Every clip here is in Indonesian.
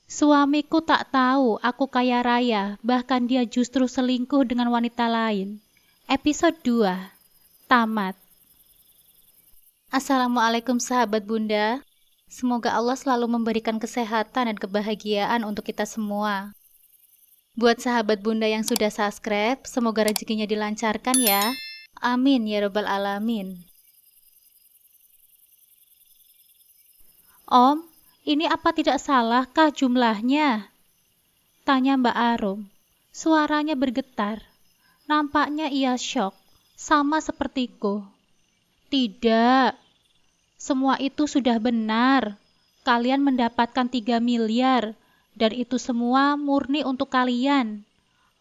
Suamiku tak tahu aku kaya raya, bahkan dia justru selingkuh dengan wanita lain. Episode 2. Tamat. Assalamualaikum sahabat Bunda. Semoga Allah selalu memberikan kesehatan dan kebahagiaan untuk kita semua. Buat sahabat Bunda yang sudah subscribe, semoga rezekinya dilancarkan ya. Amin ya rabbal alamin. Om, ini apa tidak salahkah jumlahnya? Tanya Mbak Arum. Suaranya bergetar. Nampaknya ia syok, sama sepertiku. Tidak, semua itu sudah benar. Kalian mendapatkan 3 miliar, dan itu semua murni untuk kalian.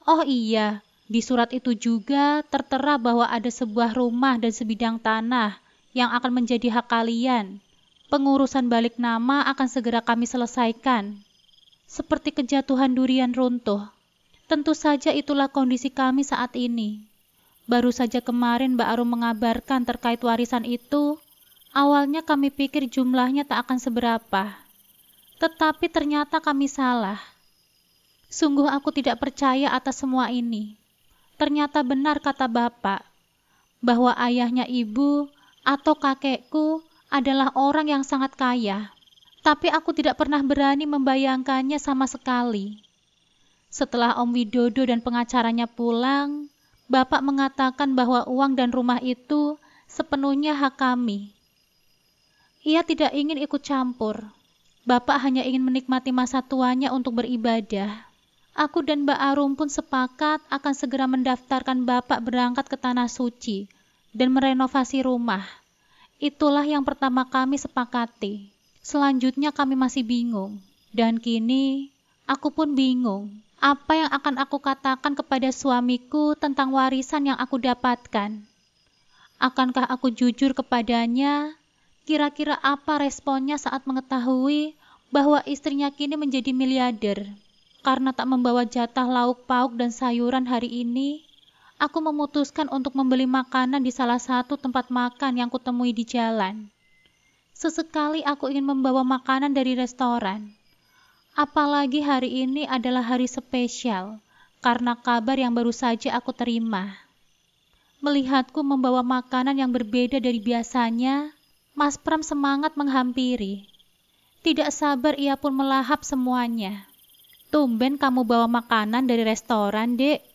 Oh iya, di surat itu juga tertera bahwa ada sebuah rumah dan sebidang tanah yang akan menjadi hak kalian. Pengurusan balik nama akan segera kami selesaikan. Seperti kejatuhan durian runtuh. Tentu saja itulah kondisi kami saat ini. Baru saja kemarin Mbak Arum mengabarkan terkait warisan itu. Awalnya kami pikir jumlahnya tak akan seberapa. Tetapi ternyata kami salah. Sungguh aku tidak percaya atas semua ini. Ternyata benar kata Bapak, bahwa ayahnya ibu atau kakekku adalah orang yang sangat kaya. Tapi aku tidak pernah berani membayangkannya sama sekali. Setelah Om Widodo dan pengacaranya pulang, Bapak mengatakan bahwa uang dan rumah itu sepenuhnya hak kami. Ia tidak ingin ikut campur. Bapak hanya ingin menikmati masa tuanya untuk beribadah. Aku dan Mbak Arum pun sepakat akan segera mendaftarkan Bapak berangkat ke Tanah Suci dan merenovasi rumah. Itulah yang pertama kami sepakati. Selanjutnya kami masih bingung. Dan kini, aku pun bingung. Apa yang akan aku katakan kepada suamiku tentang warisan yang aku dapatkan? Akankah aku jujur kepadanya? Kira-kira apa responnya saat mengetahui bahwa istrinya kini menjadi miliarder? Karena tak membawa jatah lauk pauk dan sayuran hari ini, aku memutuskan untuk membeli makanan di salah satu tempat makan yang kutemui di jalan. Sesekali aku ingin membawa makanan dari restoran. Apalagi hari ini adalah hari spesial, karena kabar yang baru saja aku terima. Melihatku membawa makanan yang berbeda dari biasanya, Mas Pram semangat menghampiri. Tidak sabar ia pun melahap semuanya. Tumben kamu bawa makanan dari restoran, Dek.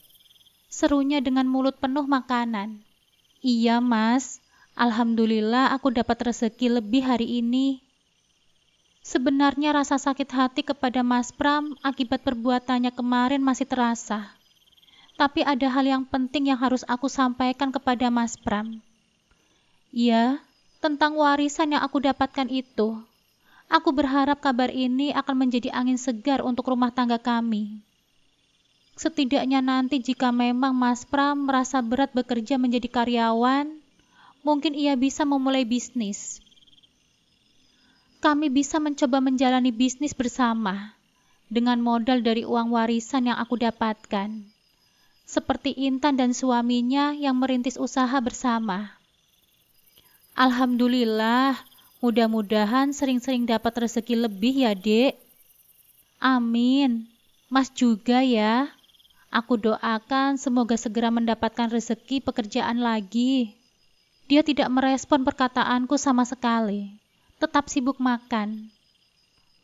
Serunya dengan mulut penuh makanan. Iya, Mas. Alhamdulillah aku dapat rezeki lebih hari ini. Sebenarnya rasa sakit hati kepada Mas Pram akibat perbuatannya kemarin masih terasa. Tapi ada hal yang penting yang harus aku sampaikan kepada Mas Pram. Ya, tentang warisan yang aku dapatkan itu. Aku berharap kabar ini akan menjadi angin segar untuk rumah tangga kami. Setidaknya nanti jika memang Mas Pram merasa berat bekerja menjadi karyawan, mungkin ia bisa memulai bisnis. Kami bisa mencoba menjalani bisnis bersama, dengan modal dari uang warisan yang aku dapatkan. Seperti Intan dan suaminya yang merintis usaha bersama. Alhamdulillah, mudah-mudahan sering-sering dapat rezeki lebih ya, Dek. Amin. Mas juga ya. Aku doakan semoga segera mendapatkan rezeki pekerjaan lagi. Dia tidak merespon perkataanku sama sekali. Tetap sibuk makan.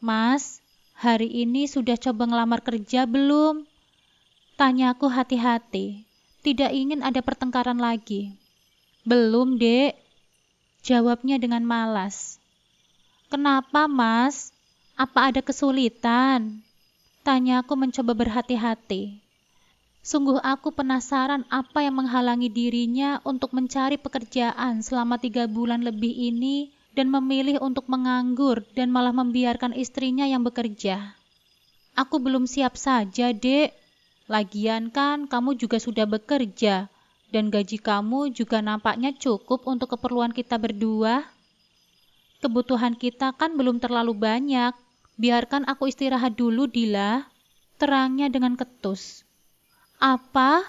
Mas, hari ini sudah coba ngelamar kerja belum? Tanyaku hati-hati. Tidak ingin ada pertengkaran lagi. Belum, Dek. Jawabnya dengan malas. Kenapa, Mas? Apa ada kesulitan? Tanyaku mencoba berhati-hati. Sungguh aku penasaran apa yang menghalangi dirinya untuk mencari pekerjaan selama 3 bulan lebih ini dan memilih untuk menganggur dan malah membiarkan istrinya yang bekerja. Aku belum siap saja, Dek. Lagian kan kamu juga sudah bekerja dan gaji kamu juga nampaknya cukup untuk keperluan kita berdua. Kebutuhan kita kan belum terlalu banyak. Biarkan aku istirahat dulu, Dila. Terangnya dengan ketus. Apa?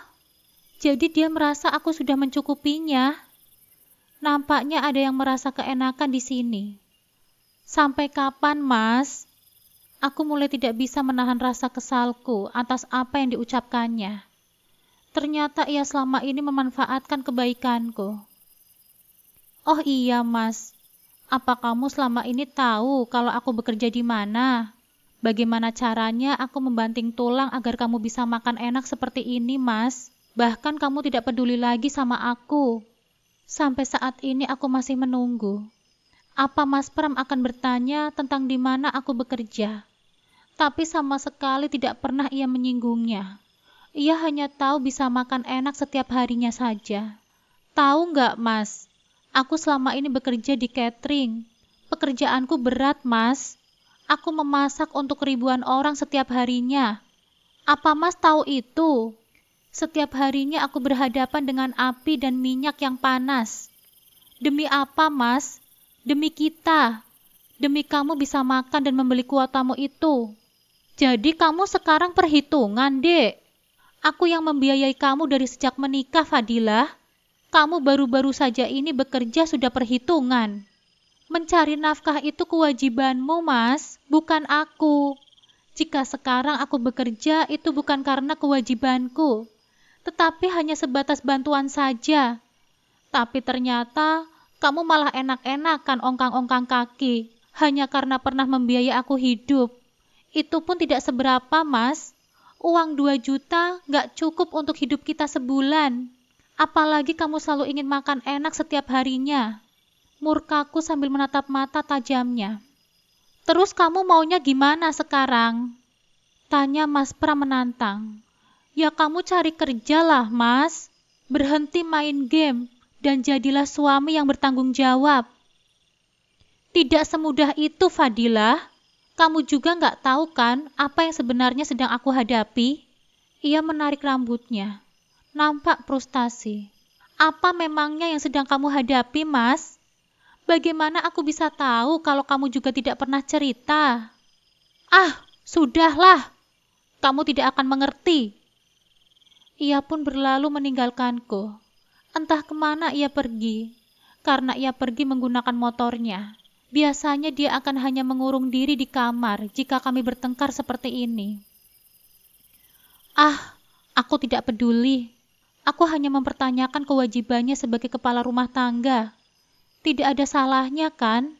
Jadi dia merasa aku sudah mencukupinya? Nampaknya ada yang merasa keenakan di sini. Sampai kapan, Mas? Aku mulai tidak bisa menahan rasa kesalku atas apa yang diucapkannya. Ternyata ia selama ini memanfaatkan kebaikanku. Oh iya, Mas. Apa kamu selama ini tahu kalau aku bekerja di mana? Bagaimana caranya aku membanting tulang agar kamu bisa makan enak seperti ini, Mas? Bahkan kamu tidak peduli lagi sama aku. Sampai saat ini aku masih menunggu. Apa Mas Pram akan bertanya tentang di mana aku bekerja? Tapi sama sekali tidak pernah ia menyinggungnya. Ia hanya tahu bisa makan enak setiap harinya saja. Tahu nggak, Mas? Aku selama ini bekerja di catering. Pekerjaanku berat, Mas. Aku memasak untuk ribuan orang setiap harinya. Apa Mas tahu itu? Setiap harinya aku berhadapan dengan api dan minyak yang panas. Demi apa, Mas? Demi kita. Demi kamu bisa makan dan membeli kuotamu itu. Jadi kamu sekarang perhitungan, Dek. Aku yang membiayai kamu dari sejak menikah, Fadilah. Kamu baru-baru saja ini bekerja sudah perhitungan. Mencari nafkah itu kewajibanmu, Mas, bukan aku. Jika sekarang aku bekerja, itu bukan karena kewajibanku, tetapi hanya sebatas bantuan saja. Tapi ternyata kamu malah enak-enakan ongkang-ongkang kaki, hanya karena pernah membiayai aku hidup. Itu pun tidak seberapa, Mas. Uang 2 juta nggak cukup untuk hidup kita sebulan. Apalagi kamu selalu ingin makan enak setiap harinya. Murkaku sambil menatap mata tajamnya. Terus kamu maunya gimana sekarang? Tanya Mas Pram menantang. Ya kamu cari kerja lah, Mas. Berhenti main game dan jadilah suami yang bertanggung jawab. Tidak semudah itu, Fadilah. Kamu juga nggak tahu kan apa yang sebenarnya sedang aku hadapi? Ia menarik rambutnya. Nampak frustasi. Apa memangnya yang sedang kamu hadapi, Mas? Bagaimana aku bisa tahu kalau kamu juga tidak pernah cerita? Ah, sudahlah. Kamu tidak akan mengerti. Ia pun berlalu meninggalkanku. Entah kemana ia pergi. Karena ia pergi menggunakan motornya. Biasanya dia akan hanya mengurung diri di kamar jika kami bertengkar seperti ini. Ah, aku tidak peduli. Aku hanya mempertanyakan kewajibannya sebagai kepala rumah tangga. Tidak ada salahnya kan?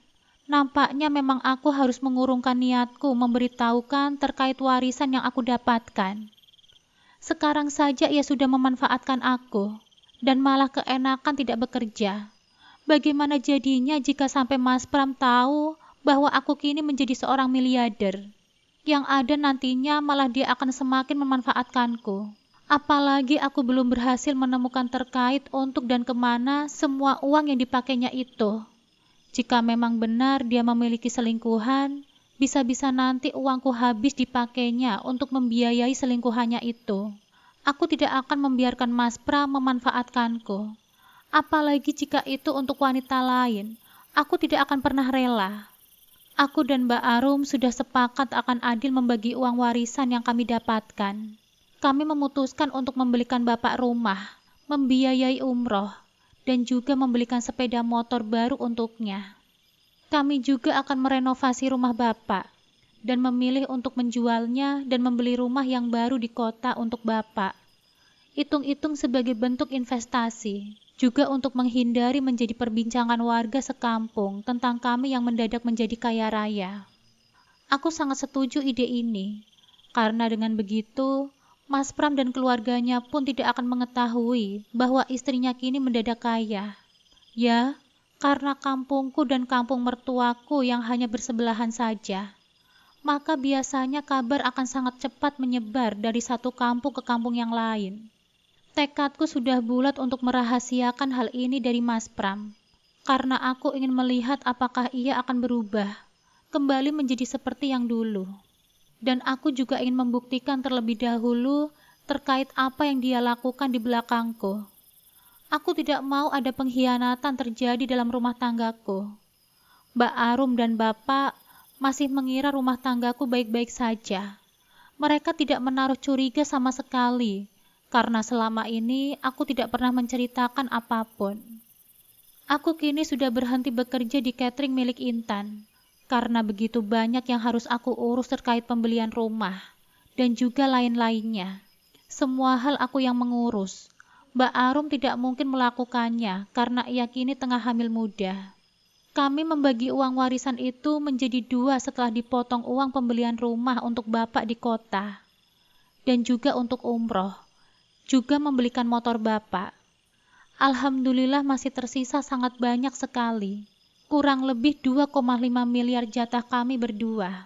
Nampaknya memang aku harus mengurungkan niatku memberitahukan terkait warisan yang aku dapatkan. Sekarang saja ia sudah memanfaatkan aku, dan malah keenakan tidak bekerja. Bagaimana jadinya jika sampai Mas Pram tahu bahwa aku kini menjadi seorang miliarder? Yang ada nantinya malah dia akan semakin memanfaatkanku. Apalagi aku belum berhasil menemukan terkait untuk dan kemana semua uang yang dipakainya itu. Jika memang benar dia memiliki selingkuhan, bisa-bisa nanti uangku habis dipakainya untuk membiayai selingkuhannya itu. Aku tidak akan membiarkan Mas Pram memanfaatkanku. Apalagi jika itu untuk wanita lain, aku tidak akan pernah rela. Aku dan Mbak Arum sudah sepakat akan adil membagi uang warisan yang kami dapatkan. Kami memutuskan untuk membelikan Bapak rumah, membiayai umroh, dan juga membelikan sepeda motor baru untuknya. Kami juga akan merenovasi rumah Bapak, dan memilih untuk menjualnya dan membeli rumah yang baru di kota untuk Bapak. Hitung-hitung sebagai bentuk investasi. Juga untuk menghindari menjadi perbincangan warga sekampung tentang kami yang mendadak menjadi kaya raya. Aku sangat setuju ide ini, karena dengan begitu, Mas Pram dan keluarganya pun tidak akan mengetahui bahwa istrinya kini mendadak kaya. Ya, karena kampungku dan kampung mertuaku yang hanya bersebelahan saja, maka biasanya kabar akan sangat cepat menyebar dari satu kampung ke kampung yang lain. Tekadku sudah bulat untuk merahasiakan hal ini dari Mas Pram, karena aku ingin melihat apakah ia akan berubah, kembali menjadi seperti yang dulu. Dan aku juga ingin membuktikan terlebih dahulu terkait apa yang dia lakukan di belakangku. Aku tidak mau ada pengkhianatan terjadi dalam rumah tanggaku. Mbak Arum dan Bapak masih mengira rumah tanggaku baik-baik saja. Mereka tidak menaruh curiga sama sekali, karena selama ini aku tidak pernah menceritakan apapun. Aku kini sudah berhenti bekerja di catering milik Intan, karena begitu banyak yang harus aku urus terkait pembelian rumah, dan juga lain-lainnya. Semua hal aku yang mengurus. Mbak Arum tidak mungkin melakukannya karena ia kini tengah hamil muda. Kami membagi uang warisan itu menjadi 2 setelah dipotong uang pembelian rumah untuk bapak di kota, dan juga untuk umroh, juga membelikan motor bapak. Alhamdulillah masih tersisa sangat banyak sekali. Kurang lebih 2,5 miliar jatah kami berdua.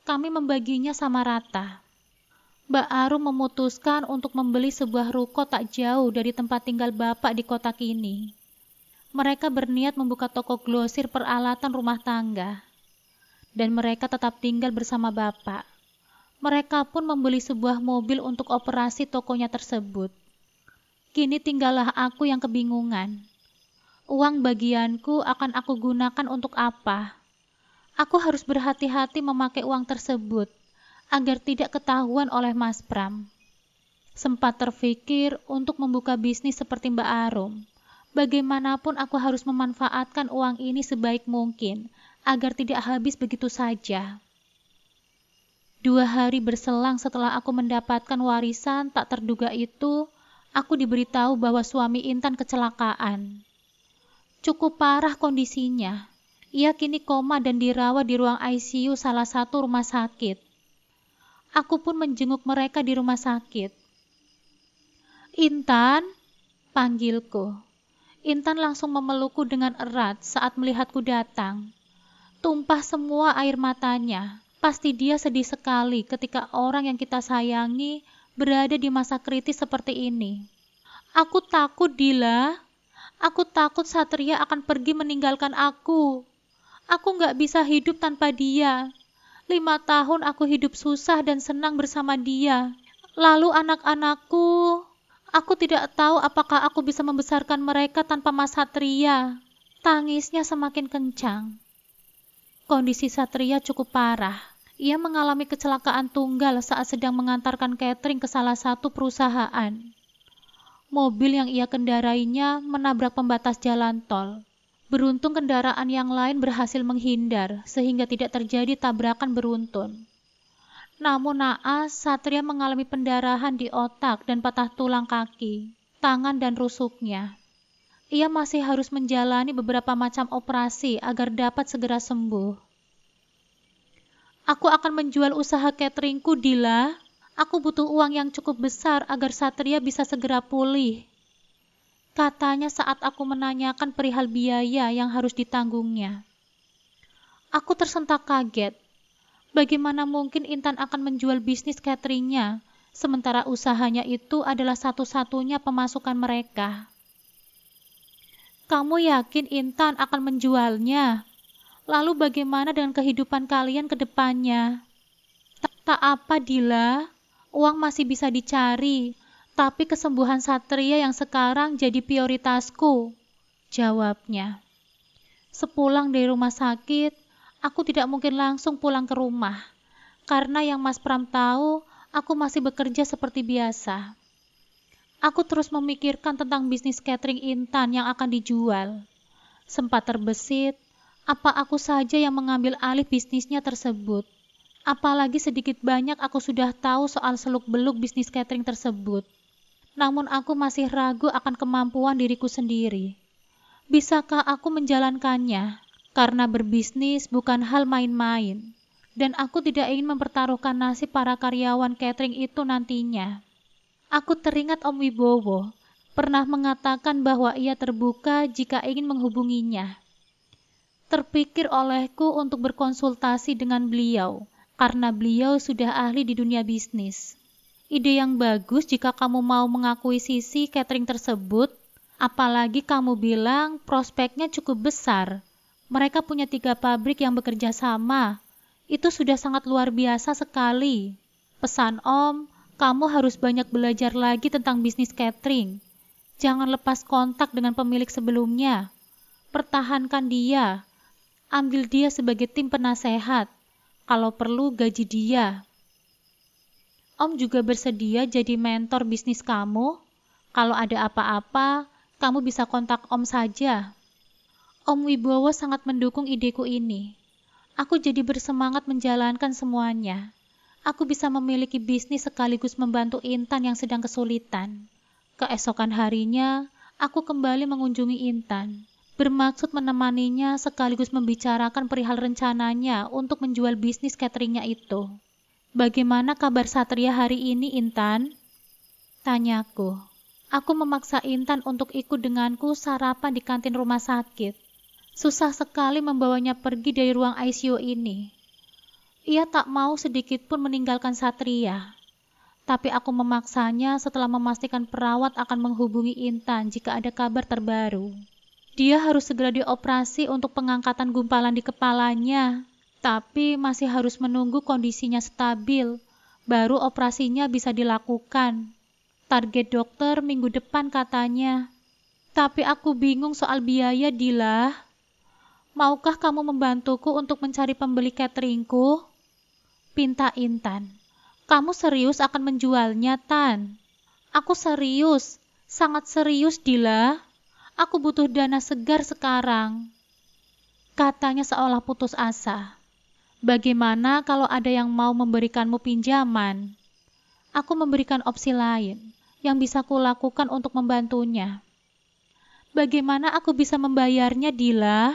Kami membaginya sama rata. Mbak Arum memutuskan untuk membeli sebuah ruko tak jauh dari tempat tinggal bapak di kota kini. Mereka berniat membuka toko glosir peralatan rumah tangga. Dan mereka tetap tinggal bersama bapak. Mereka pun membeli sebuah mobil untuk operasi tokonya tersebut. Kini tinggallah aku yang kebingungan. Uang bagianku akan aku gunakan untuk apa? Aku harus berhati-hati memakai uang tersebut agar tidak ketahuan oleh Mas Pram. Sempat terfikir untuk membuka bisnis seperti Mbak Arum. Bagaimanapun aku harus memanfaatkan uang ini sebaik mungkin agar tidak habis begitu saja. 2 hari berselang setelah aku mendapatkan warisan tak terduga itu, aku diberitahu bahwa suami Intan kecelakaan. Cukup parah kondisinya. Ia kini koma dan dirawat di ruang ICU salah satu rumah sakit. Aku pun menjenguk mereka di rumah sakit. "Intan," panggilku. Intan langsung memelukku dengan erat saat melihatku datang. Tumpah semua air matanya. Pasti dia sedih sekali ketika orang yang kita sayangi berada di masa kritis seperti ini. "Aku takut, Dila. Aku takut Satria akan pergi meninggalkan aku. Aku nggak bisa hidup tanpa dia. 5 tahun aku hidup susah dan senang bersama dia. Lalu anak-anakku, aku tidak tahu apakah aku bisa membesarkan mereka tanpa Mas Satria." Tangisnya semakin kencang. Kondisi Satria cukup parah. Ia mengalami kecelakaan tunggal saat sedang mengantarkan catering ke salah satu perusahaan. Mobil yang ia kendarainya menabrak pembatas jalan tol. Beruntung kendaraan yang lain berhasil menghindar sehingga tidak terjadi tabrakan beruntun. Namun naas, Satria mengalami pendarahan di otak dan patah tulang kaki, tangan dan rusuknya. Ia masih harus menjalani beberapa macam operasi agar dapat segera sembuh. "Aku akan menjual usaha cateringku, Dila. Aku butuh uang yang cukup besar agar Satria bisa segera pulih," katanya saat aku menanyakan perihal biaya yang harus ditanggungnya. Aku tersentak kaget. Bagaimana mungkin Intan akan menjual bisnis cateringnya, sementara usahanya itu adalah satu-satunya pemasukan mereka. "Kamu yakin Intan akan menjualnya? Lalu bagaimana dengan kehidupan kalian ke depannya?" Tak apa, Dila. Uang masih bisa dicari, tapi kesembuhan Satria yang sekarang jadi prioritasku, jawabnya. Sepulang dari rumah sakit, aku tidak mungkin langsung pulang ke rumah, karena yang Mas Pram tahu, aku masih bekerja seperti biasa. Aku terus memikirkan tentang bisnis catering Intan yang akan dijual. Sempat terbesit, apa aku saja yang mengambil alih bisnisnya tersebut? Apalagi sedikit banyak aku sudah tahu soal seluk-beluk bisnis catering tersebut. Namun aku masih ragu akan kemampuan diriku sendiri. Bisakah aku menjalankannya? Karena berbisnis bukan hal main-main. Dan aku tidak ingin mempertaruhkan nasib para karyawan catering itu nantinya. Aku teringat Om Wibowo pernah mengatakan bahwa ia terbuka jika ingin menghubunginya. Terpikir olehku untuk berkonsultasi dengan beliau, karena beliau sudah ahli di dunia bisnis. Ide yang bagus jika kamu mau mengakuisisi catering tersebut, apalagi kamu bilang prospeknya cukup besar. Mereka punya 3 pabrik yang bekerja sama. Itu sudah sangat luar biasa sekali. Pesan Om, kamu harus banyak belajar lagi tentang bisnis catering. Jangan lepas kontak dengan pemilik sebelumnya. Pertahankan dia. Ambil dia sebagai tim penasehat. Kalau perlu gaji dia. Om juga bersedia jadi mentor bisnis kamu. Kalau ada apa-apa, kamu bisa kontak Om saja. Om Wibowo sangat mendukung ideku ini. Aku jadi bersemangat menjalankan semuanya. Aku bisa memiliki bisnis sekaligus membantu Intan yang sedang kesulitan. Keesokan harinya, aku kembali mengunjungi Intan, bermaksud menemaninya sekaligus membicarakan perihal rencananya untuk menjual bisnis cateringnya itu. "Bagaimana kabar Satria hari ini, Intan?" tanyaku. Aku memaksa Intan untuk ikut denganku sarapan di kantin rumah sakit. Susah sekali membawanya pergi dari ruang ICU ini. Ia tak mau sedikit pun meninggalkan Satria. Tapi aku memaksanya setelah memastikan perawat akan menghubungi Intan jika ada kabar terbaru. Dia harus segera dioperasi untuk pengangkatan gumpalan di kepalanya, tapi masih harus menunggu kondisinya stabil, baru operasinya bisa dilakukan. Target dokter minggu depan katanya. Tapi aku bingung soal biaya, Dila. Maukah kamu membantuku untuk mencari pembeli cateringku? Pinta Intan. Kamu serius akan menjualnya, Tan? Aku serius, sangat serius, Dila. Aku butuh dana segar sekarang. Katanya seolah putus asa. Bagaimana kalau ada yang mau memberikanmu pinjaman? Aku memberikan opsi lain yang bisa kulakukan untuk membantunya. Bagaimana aku bisa membayarnya, Dila?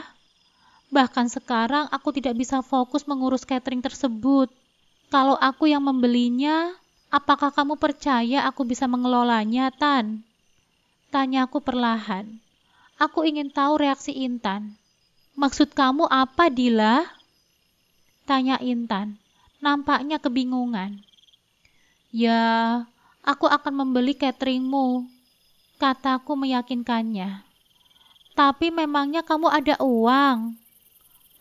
Bahkan sekarang aku tidak bisa fokus mengurus catering tersebut. Kalau aku yang membelinya, apakah kamu percaya aku bisa mengelolanya, Tan? Tanyaku perlahan. Aku ingin tahu reaksi Intan. Maksud kamu apa, Dila? Tanya Intan. Nampaknya kebingungan. Ya, aku akan membeli cateringmu, kataku meyakinkannya. Tapi memangnya kamu ada uang?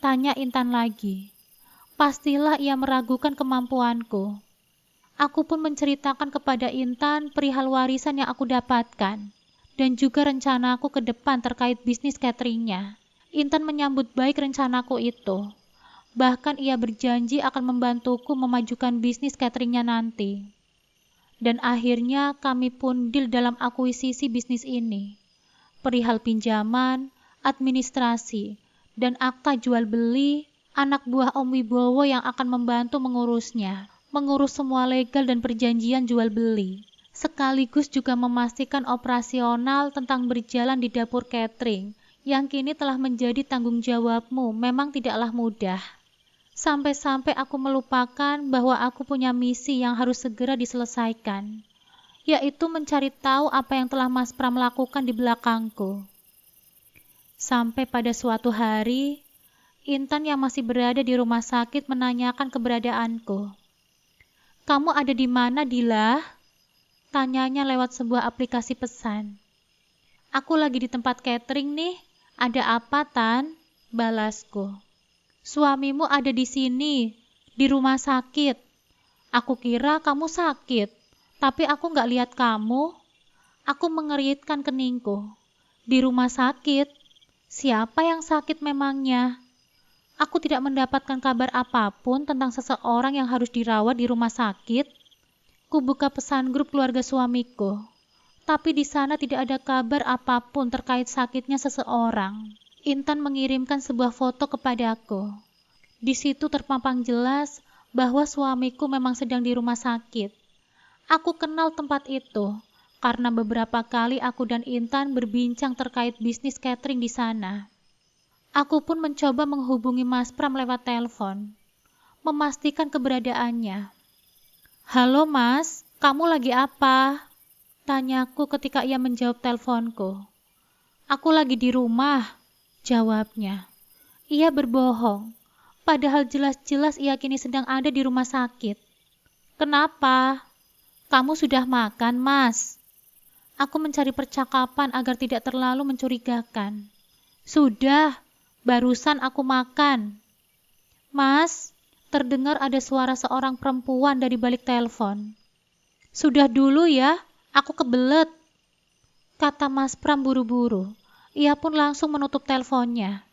Tanya Intan lagi. Pastilah ia meragukan kemampuanku. Aku pun menceritakan kepada Intan perihal warisan yang aku dapatkan, dan juga rencanaku ke depan terkait bisnis cateringnya. Intan menyambut baik rencanaku itu. Bahkan ia berjanji akan membantuku memajukan bisnis cateringnya nanti. Dan akhirnya kami pun deal dalam akuisisi bisnis ini. Perihal pinjaman, administrasi, dan akta jual beli, anak buah Om Wibowo yang akan membantu mengurusnya, mengurus semua legal dan perjanjian jual beli, sekaligus juga memastikan operasional tentang berjalan di dapur catering, yang kini telah menjadi tanggung jawabmu memang tidaklah mudah. Sampai-sampai aku melupakan bahwa aku punya misi yang harus segera diselesaikan, yaitu mencari tahu apa yang telah Mas Pram lakukan di belakangku. Sampai pada suatu hari, Intan yang masih berada di rumah sakit menanyakan keberadaanku. "Kamu ada di mana, Dila?" Tanyanya lewat sebuah aplikasi pesan. "Aku lagi di tempat catering nih. Ada apa, Tan?" Balasku. "Suamimu ada di sini, di rumah sakit. Aku kira kamu sakit, tapi aku nggak lihat kamu." Aku mengeritkan keningku. "Di rumah sakit? Siapa yang sakit memangnya?" Aku tidak mendapatkan kabar apapun tentang seseorang yang harus dirawat di rumah sakit. Kubuka pesan grup keluarga suamiku, tapi di sana tidak ada kabar apapun terkait sakitnya seseorang. Intan mengirimkan sebuah foto kepadaku. Di situ terpampang jelas bahwa suamiku memang sedang di rumah sakit. Aku kenal tempat itu, karena beberapa kali aku dan Intan berbincang terkait bisnis catering di sana. Aku pun mencoba menghubungi Mas Pram lewat telepon, memastikan keberadaannya. "Halo Mas, kamu lagi apa?" tanyaku ketika ia menjawab teleponku. "Aku lagi di rumah," jawabnya. Ia berbohong, padahal jelas-jelas ia kini sedang ada di rumah sakit. "Kenapa? Kamu sudah makan, Mas?" Aku mencari percakapan agar tidak terlalu mencurigakan. "Sudah. Barusan aku makan." "Mas," terdengar ada suara seorang perempuan dari balik telepon. "Sudah dulu ya, aku kebelet," kata Mas Pram buru-buru. Ia pun langsung menutup teleponnya.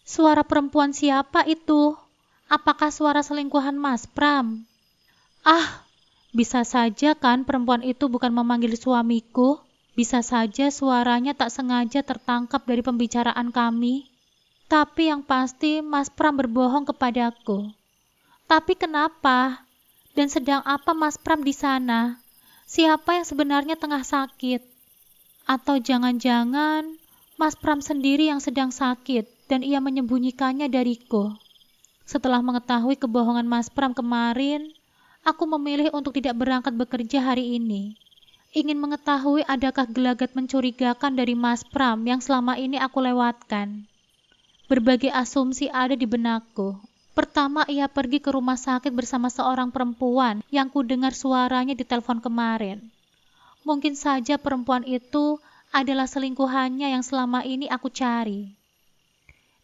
Suara perempuan siapa itu? Apakah suara selingkuhan Mas Pram? Ah, bisa saja kan perempuan itu bukan memanggil suamiku. Bisa saja suaranya tak sengaja tertangkap dari pembicaraan kami. Tapi yang pasti Mas Pram berbohong kepadaku. Tapi kenapa? Dan sedang apa Mas Pram di sana? Siapa yang sebenarnya tengah sakit? Atau jangan-jangan Mas Pram sendiri yang sedang sakit dan ia menyembunyikannya dariku? Setelah mengetahui kebohongan Mas Pram kemarin, aku memilih untuk tidak berangkat bekerja hari ini. Ingin mengetahui adakah gelagat mencurigakan dari Mas Pram yang selama ini aku lewatkan. Berbagai asumsi ada di benakku. Pertama, ia pergi ke rumah sakit bersama seorang perempuan yang kudengar suaranya di telepon kemarin. Mungkin saja perempuan itu adalah selingkuhannya yang selama ini aku cari.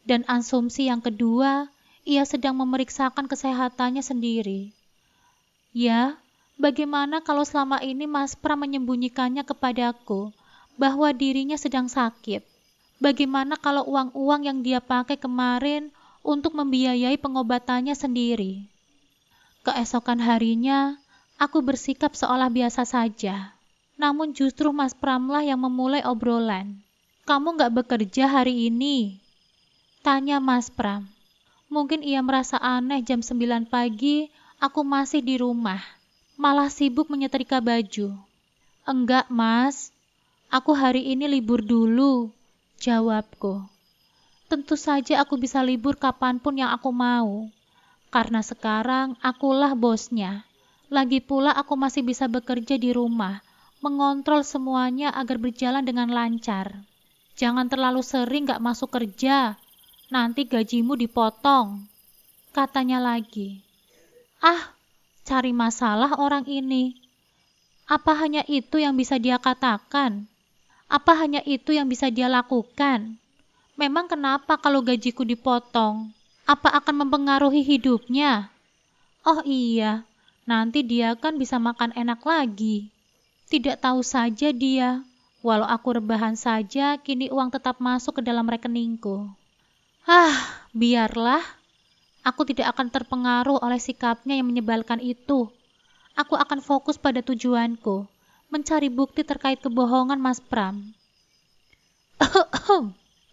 Dan asumsi yang kedua, ia sedang memeriksakan kesehatannya sendiri. Ya, bagaimana kalau selama ini Mas Pram menyembunyikannya kepadaku bahwa dirinya sedang sakit? Bagaimana kalau uang-uang yang dia pakai kemarin untuk membiayai pengobatannya sendiri? Keesokan harinya, aku bersikap seolah biasa saja. Namun justru Mas Pramlah yang memulai obrolan. "Kamu nggak bekerja hari ini?" tanya Mas Pram. Mungkin ia merasa aneh jam 9 pagi aku masih di rumah, malah sibuk menyetrika baju. "Enggak, Mas. Aku hari ini libur dulu," jawabku. Tentu saja aku bisa libur kapanpun yang aku mau, karena sekarang akulah bosnya. Lagi pula aku masih bisa bekerja di rumah, mengontrol semuanya agar berjalan dengan lancar. "Jangan terlalu sering gak masuk kerja, nanti gajimu dipotong," katanya lagi. Ah, cari masalah orang ini. Apa hanya itu yang bisa dia katakan? Apa hanya itu yang bisa dia lakukan? Memang kenapa kalau gajiku dipotong? Apa akan mempengaruhi hidupnya? Oh iya, nanti dia kan bisa makan enak lagi. Tidak tahu saja dia, walau aku rebahan saja, kini uang tetap masuk ke dalam rekeningku. Biarlah. Aku tidak akan terpengaruh oleh sikapnya yang menyebalkan itu. Aku akan fokus pada tujuanku, mencari bukti terkait kebohongan Mas Pram.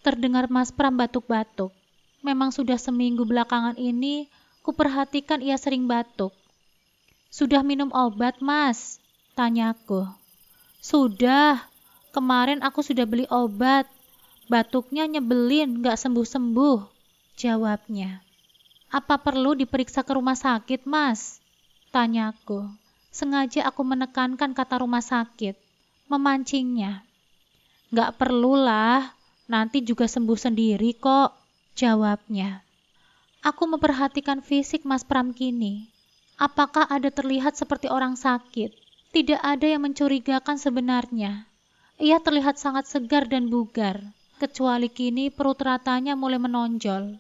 Terdengar Mas Pram batuk-batuk. Memang sudah seminggu belakangan ini, kuperhatikan ia sering batuk. "Sudah minum obat, Mas?" tanyaku. "Sudah. Kemarin aku sudah beli obat. Batuknya nyebelin, gak sembuh-sembuh," jawabnya. "Apa perlu diperiksa ke rumah sakit, Mas?" tanyaku. Sengaja aku menekankan kata rumah sakit, memancingnya. "Gak perlulah, nanti juga sembuh sendiri kok," jawabnya. Aku memperhatikan fisik Mas Pram kini. Apakah ada terlihat seperti orang sakit? Tidak ada yang mencurigakan sebenarnya. Ia terlihat sangat segar dan bugar, kecuali kini perut ratanya mulai menonjol.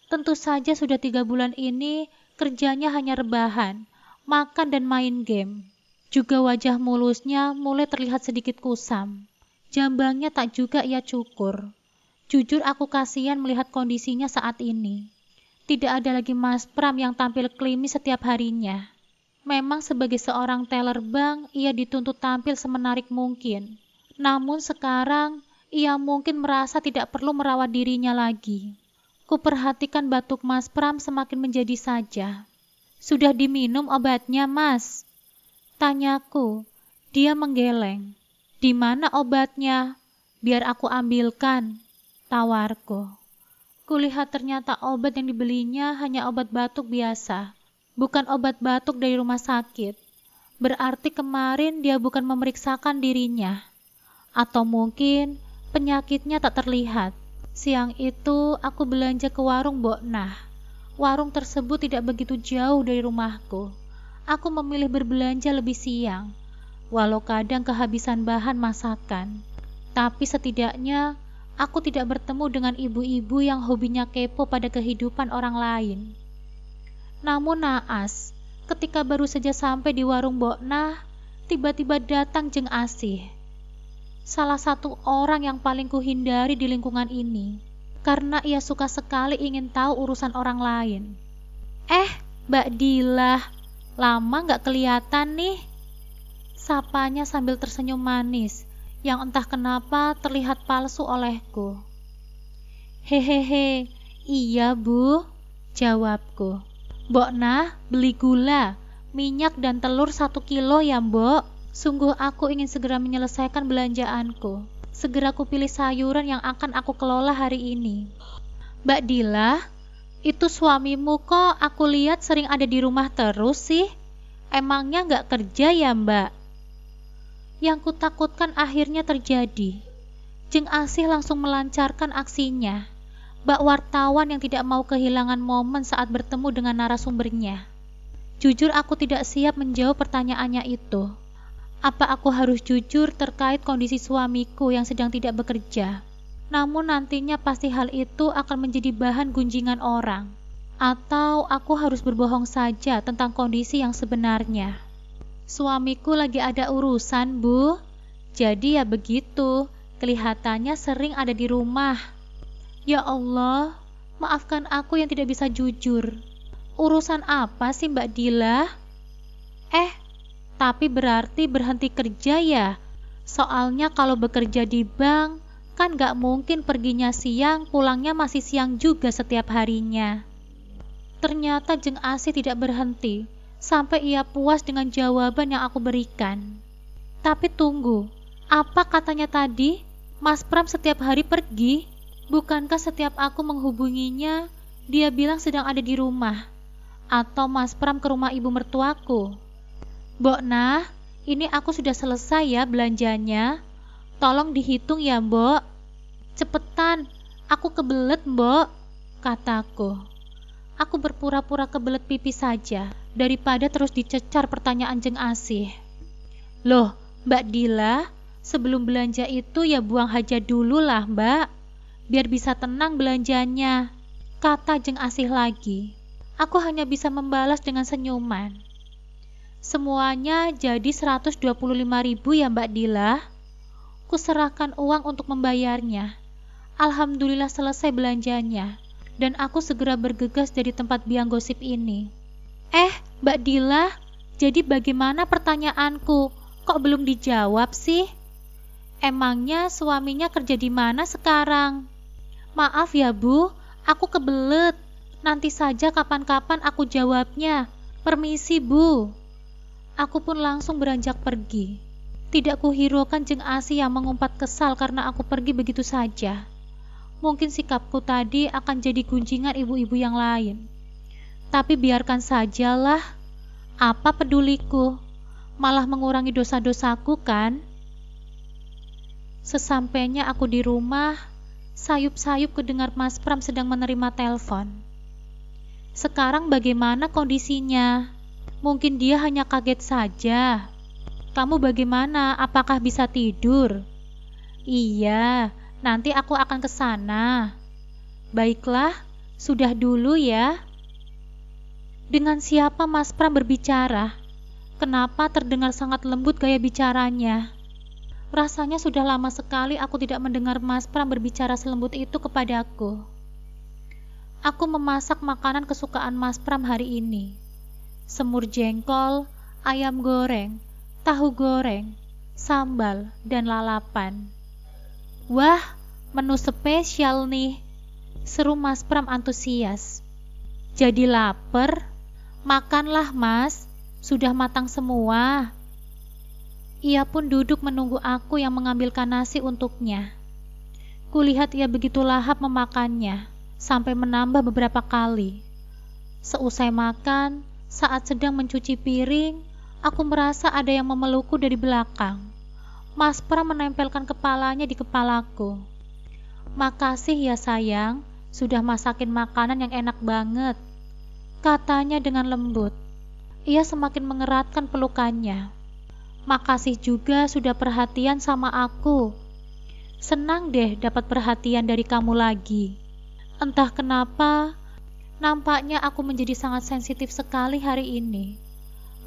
Tentu saja sudah 3 bulan ini kerjanya hanya rebahan, makan dan main game. Juga wajah mulusnya mulai terlihat sedikit kusam. Jambangnya tak juga ia cukur. Jujur aku kasihan melihat kondisinya saat ini. Tidak ada lagi Mas Pram yang tampil klimis setiap harinya. Memang sebagai seorang teller bank, ia dituntut tampil semenarik mungkin. Namun sekarang, ia mungkin merasa tidak perlu merawat dirinya lagi. Kuperhatikan batuk Mas Pram semakin menjadi saja. "Sudah diminum obatnya, Mas?" tanyaku. Dia menggeleng. "Di mana obatnya? Biar aku ambilkan," tawarku. Kulihat ternyata obat yang dibelinya hanya obat batuk biasa, bukan obat batuk dari rumah sakit. Berarti kemarin dia bukan memeriksakan dirinya. Atau mungkin penyakitnya tak terlihat. Siang itu aku belanja ke warung Boknah. Warung tersebut tidak begitu jauh dari rumahku. Aku memilih berbelanja lebih siang, walau kadang kehabisan bahan masakan. Tapi setidaknya aku tidak bertemu dengan ibu-ibu yang hobinya kepo pada kehidupan orang lain. Namun naas, ketika baru saja sampai di warung Boknah, tiba-tiba datang Jeng Asih. Salah satu orang yang paling kuhindari di lingkungan ini, karena ia suka sekali ingin tahu urusan orang lain. Mbak Dilah, lama gak kelihatan nih," sapanya sambil tersenyum manis, yang entah kenapa terlihat palsu olehku. Hehehe, iya Bu, jawabku. Mbok Nah, beli gula, minyak dan telur 1 kilo ya Mbok. Sungguh aku ingin segera menyelesaikan belanjaanku. Segera kupilih sayuran yang akan aku kelola hari ini. Mbak Dila, itu suamimu kok aku lihat sering ada di rumah terus sih. Emangnya nggak kerja ya Mbak? Yang kutakutkan akhirnya terjadi. Jeng Asih langsung melancarkan aksinya. Bak wartawan yang tidak mau kehilangan momen saat bertemu dengan narasumbernya. Jujur aku tidak siap menjawab pertanyaannya itu. Apa aku harus jujur terkait kondisi suamiku yang sedang tidak bekerja? Namun nantinya pasti hal itu akan menjadi bahan gunjingan orang. Atau aku harus berbohong saja tentang kondisi yang sebenarnya. Suamiku lagi ada urusan, Bu. Jadi ya begitu, kelihatannya sering ada di rumah. Ya Allah, maafkan aku yang tidak bisa jujur. Urusan apa sih Mbak Dila? Tapi berarti berhenti kerja ya? Soalnya kalau bekerja di bank, kan gak mungkin perginya siang, pulangnya masih siang juga setiap harinya. Ternyata Jeng Asih tidak berhenti, sampai ia puas dengan jawaban yang aku berikan. Tapi tunggu, apa katanya tadi? Mas Pram setiap hari pergi? Bukankah setiap aku menghubunginya, dia bilang sedang ada di rumah? Atau Mas Pram ke rumah ibu mertuaku? Mbok Nah, ini aku sudah selesai ya belanjanya. Tolong dihitung ya Mbok. Cepetan, aku kebelet Mbok, kataku. Aku berpura-pura kebelet pipi saja, daripada terus dicecar pertanyaan Jeng Asih. Loh, Mbak Dila, sebelum belanja itu ya buang hajat dulu lah Mbak, biar bisa tenang belanjanya, kata Jeng Asih lagi. Aku hanya bisa membalas dengan senyuman. Semuanya jadi 125.000 ya Mbak Dila. Kuserahkan uang untuk membayarnya. Alhamdulillah selesai belanjanya, dan aku segera bergegas dari tempat biang gosip ini. Mbak Dila, jadi bagaimana pertanyaanku? Kok belum dijawab sih? Emangnya suaminya kerja di mana sekarang? Maaf ya Bu, aku kebelet. Nanti saja kapan-kapan aku jawabnya. Permisi Bu. Aku pun langsung beranjak pergi. Tidak kuhiraukan Jeng Asih yang mengumpat kesal karena aku pergi begitu saja. Mungkin sikapku tadi akan jadi gunjingan ibu-ibu yang lain. Tapi biarkan sajalah. Apa peduliku? Malah mengurangi dosa-dosaku kan? Sesampainya aku di rumah, sayup-sayup kudengar Mas Pram sedang menerima telepon. Sekarang bagaimana kondisinya? Mungkin dia hanya kaget saja. Kamu bagaimana? Apakah bisa tidur? Iya, nanti aku akan ke sana. Baiklah, sudah dulu ya. Dengan siapa Mas Pram berbicara? Kenapa terdengar sangat lembut gaya bicaranya? Rasanya sudah lama sekali aku tidak mendengar Mas Pram berbicara selembut itu kepadaku. Aku memasak makanan kesukaan Mas Pram hari ini. Semur jengkol, ayam goreng, tahu goreng, sambal, dan lalapan. Wah, menu spesial nih, seru Mas Pram antusias. Jadi lapar? Makanlah Mas, sudah matang semua. Ia pun duduk menunggu aku yang mengambilkan nasi untuknya. Kulihat ia begitu lahap memakannya, sampai menambah beberapa kali. Seusai makan, saat sedang mencuci piring, aku merasa ada yang memelukku dari belakang. Mas Pram menempelkan kepalanya di kepalaku. Makasih ya sayang, sudah masakin makanan yang enak banget, katanya dengan lembut. Ia semakin mengeratkan pelukannya. Makasih juga sudah perhatian sama aku. Senang deh dapat perhatian dari kamu lagi. Entah kenapa, nampaknya aku menjadi sangat sensitif sekali hari ini.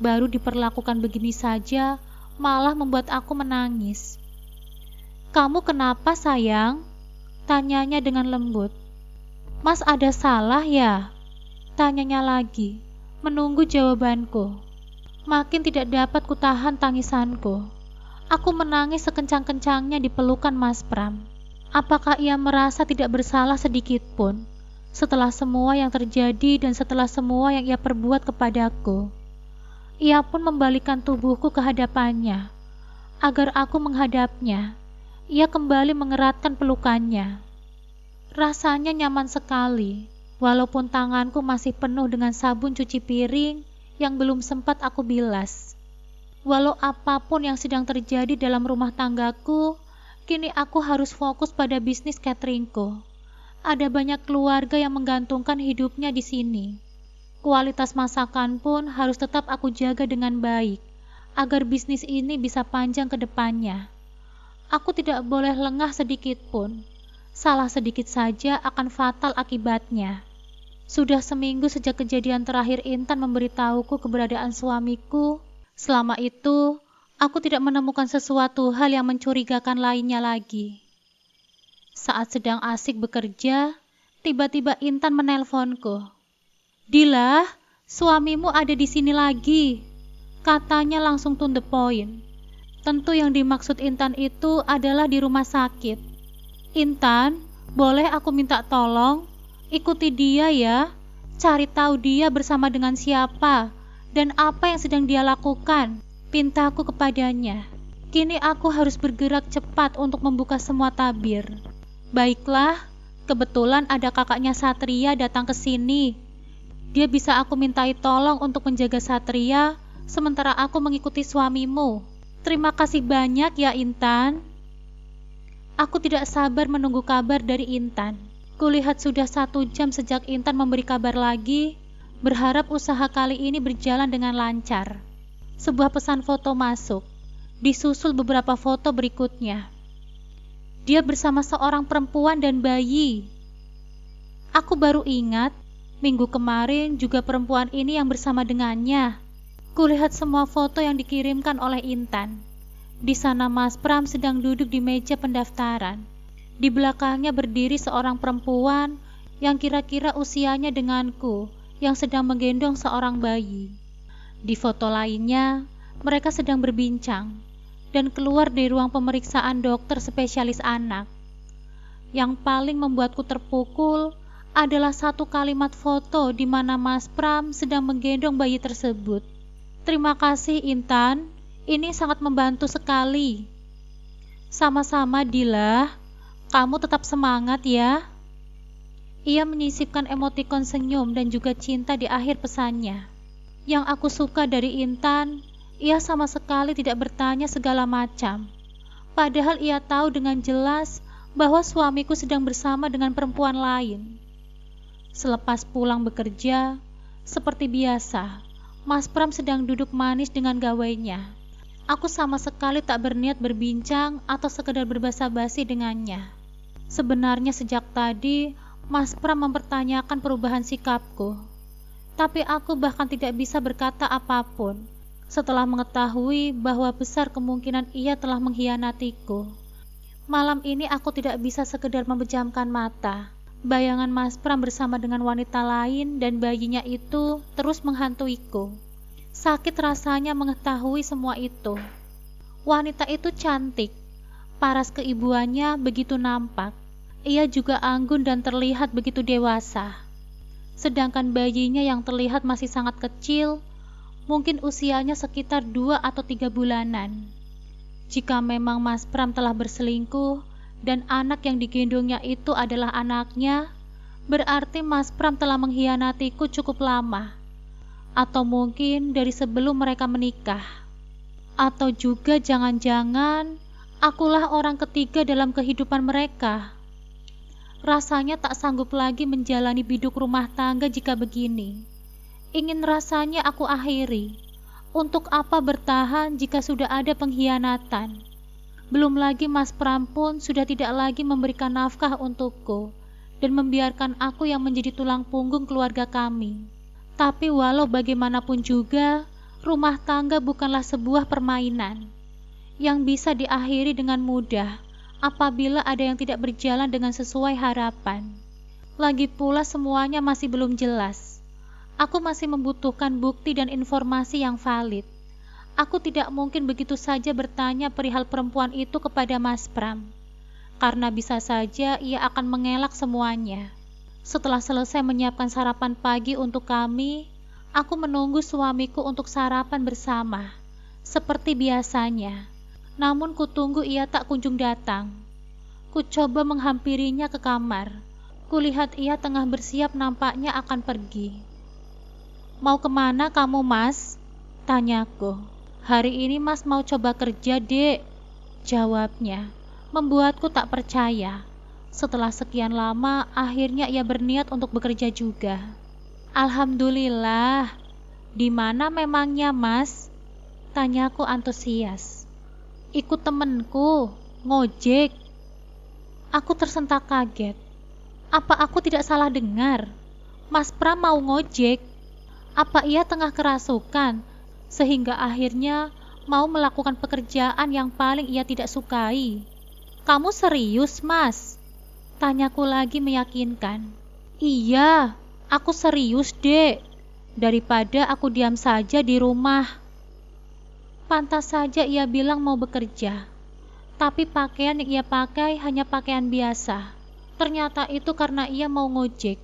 Baru diperlakukan begini saja, malah membuat aku menangis. Kamu kenapa sayang? Tanyanya dengan lembut. Mas ada salah ya? Tanyanya lagi, menunggu jawabanku. Makin tidak dapat kutahan tangisanku. Aku menangis sekencang-kencangnya di pelukan Mas Pram. Apakah ia merasa tidak bersalah sedikit pun setelah semua yang terjadi dan setelah semua yang ia perbuat kepadaku? Ia pun membalikkan tubuhku ke hadapannya, agar aku menghadapnya. Ia kembali mengeratkan pelukannya. Rasanya nyaman sekali, walaupun tanganku masih penuh dengan sabun cuci piring yang belum sempat aku bilas. Walau apapun yang sedang terjadi dalam rumah tanggaku, kini aku harus fokus pada bisnis cateringku. Ada banyak keluarga yang menggantungkan hidupnya di sini. Kualitas masakan pun harus tetap aku jaga dengan baik, agar bisnis ini bisa panjang ke depannya. Aku tidak boleh lengah sedikit pun. Salah sedikit saja akan fatal akibatnya. Sudah seminggu sejak kejadian terakhir Intan memberitahuku keberadaan suamiku. Selama itu, aku tidak menemukan sesuatu hal yang mencurigakan lainnya lagi. Saat sedang asik bekerja, tiba-tiba Intan menelponku. "Dila, suamimu ada di sini lagi," katanya langsung to the point. Tentu yang dimaksud Intan itu adalah di rumah sakit. "Intan, boleh aku minta tolong? Ikuti dia ya, cari tahu dia bersama dengan siapa dan apa yang sedang dia lakukan," pintaku kepadanya. Kini aku harus bergerak cepat untuk membuka semua tabir. Baiklah, kebetulan ada kakaknya Satria datang ke sini. Dia bisa aku mintai tolong untuk menjaga Satria, sementara aku mengikuti suamimu. Terima kasih banyak ya Intan. Aku tidak sabar menunggu kabar dari Intan. Kulihat sudah 1 jam sejak Intan memberi kabar lagi, berharap usaha kali ini berjalan dengan lancar. Sebuah pesan foto masuk, disusul beberapa foto berikutnya. Dia bersama seorang perempuan dan bayi. Aku baru ingat, minggu kemarin juga perempuan ini yang bersama dengannya. Kulihat semua foto yang dikirimkan oleh Intan. Di sana Mas Pram sedang duduk di meja pendaftaran. Di belakangnya berdiri seorang perempuan yang kira-kira usianya denganku, yang sedang menggendong seorang bayi. Di foto lainnya, mereka sedang berbincang dan keluar dari ruang pemeriksaan dokter spesialis anak. Yang paling membuatku terpukul adalah satu kalimat foto di mana Mas Pram sedang menggendong bayi tersebut. "Terima kasih Intan, ini sangat membantu sekali." "Sama-sama Dila, kamu tetap semangat ya." Ia menyisipkan emotikon senyum dan juga cinta di akhir pesannya. Yang aku suka dari Intan, ia sama sekali tidak bertanya segala macam. Padahal ia tahu dengan jelas bahwa suamiku sedang bersama dengan perempuan lain. Selepas pulang bekerja, seperti biasa, Mas Pram sedang duduk manis dengan gawainya. Aku sama sekali tak berniat berbincang atau sekedar berbasa-basi dengannya. Sebenarnya sejak tadi, Mas Pram mempertanyakan perubahan sikapku. Tapi aku bahkan tidak bisa berkata apapun setelah mengetahui bahwa besar kemungkinan ia telah mengkhianatiku. Malam ini aku tidak bisa sekedar memejamkan mata. Bayangan Mas Pram bersama dengan wanita lain dan bayinya itu terus menghantuiku. Sakit rasanya mengetahui semua itu. Wanita itu cantik, paras keibuannya begitu nampak. Ia juga anggun dan terlihat begitu dewasa. Sedangkan bayinya yang terlihat masih sangat kecil, mungkin usianya sekitar 2 atau 3 bulanan. Jika memang Mas Pram telah berselingkuh dan anak yang digendongnya itu adalah anaknya, berarti Mas Pram telah mengkhianatiku cukup lama. Atau mungkin dari sebelum mereka menikah. Atau juga jangan-jangan akulah orang ketiga dalam kehidupan mereka. Rasanya tak sanggup lagi menjalani biduk rumah tangga jika begini. Ingin rasanya aku akhiri. Untuk apa bertahan jika sudah ada pengkhianatan? Belum lagi Mas Pram pun sudah tidak lagi memberikan nafkah untukku dan membiarkan aku yang menjadi tulang punggung keluarga kami. Tapi walau bagaimanapun juga, rumah tangga bukanlah sebuah permainan yang bisa diakhiri dengan mudah apabila ada yang tidak berjalan dengan sesuai harapan. Lagi pula semuanya masih belum jelas. Aku masih membutuhkan bukti dan informasi yang valid. Aku tidak mungkin begitu saja bertanya perihal perempuan itu kepada Mas Pram. karena bisa saja ia akan mengelak semuanya. Setelah selesai menyiapkan sarapan pagi untuk kami, aku menunggu suamiku untuk sarapan bersama, seperti biasanya. Namun kutunggu ia tak kunjung datang. Ku coba menghampirinya ke kamar. Kulihat ia tengah bersiap, nampaknya akan pergi. "Mau kemana kamu, Mas?" tanyaku. "Hari ini Mas mau coba kerja, Dek," jawabnya. Membuatku tak percaya. Setelah sekian lama, akhirnya ia berniat untuk bekerja juga. "Alhamdulillah. Di mana memangnya, Mas?" tanyaku antusias. "Ikut temenku, ngojek." Aku tersentak kaget. Apa aku tidak salah dengar? Mas Pram mau ngojek? Apa ia tengah kerasukan, sehingga akhirnya mau melakukan pekerjaan yang paling ia tidak sukai? "Kamu serius, Mas?" tanyaku lagi meyakinkan. "Iya, aku serius, Dek. Daripada aku diam saja di rumah." Pantas saja ia bilang mau bekerja, tapi pakaian yang ia pakai hanya pakaian biasa. Ternyata itu karena ia mau ngojek.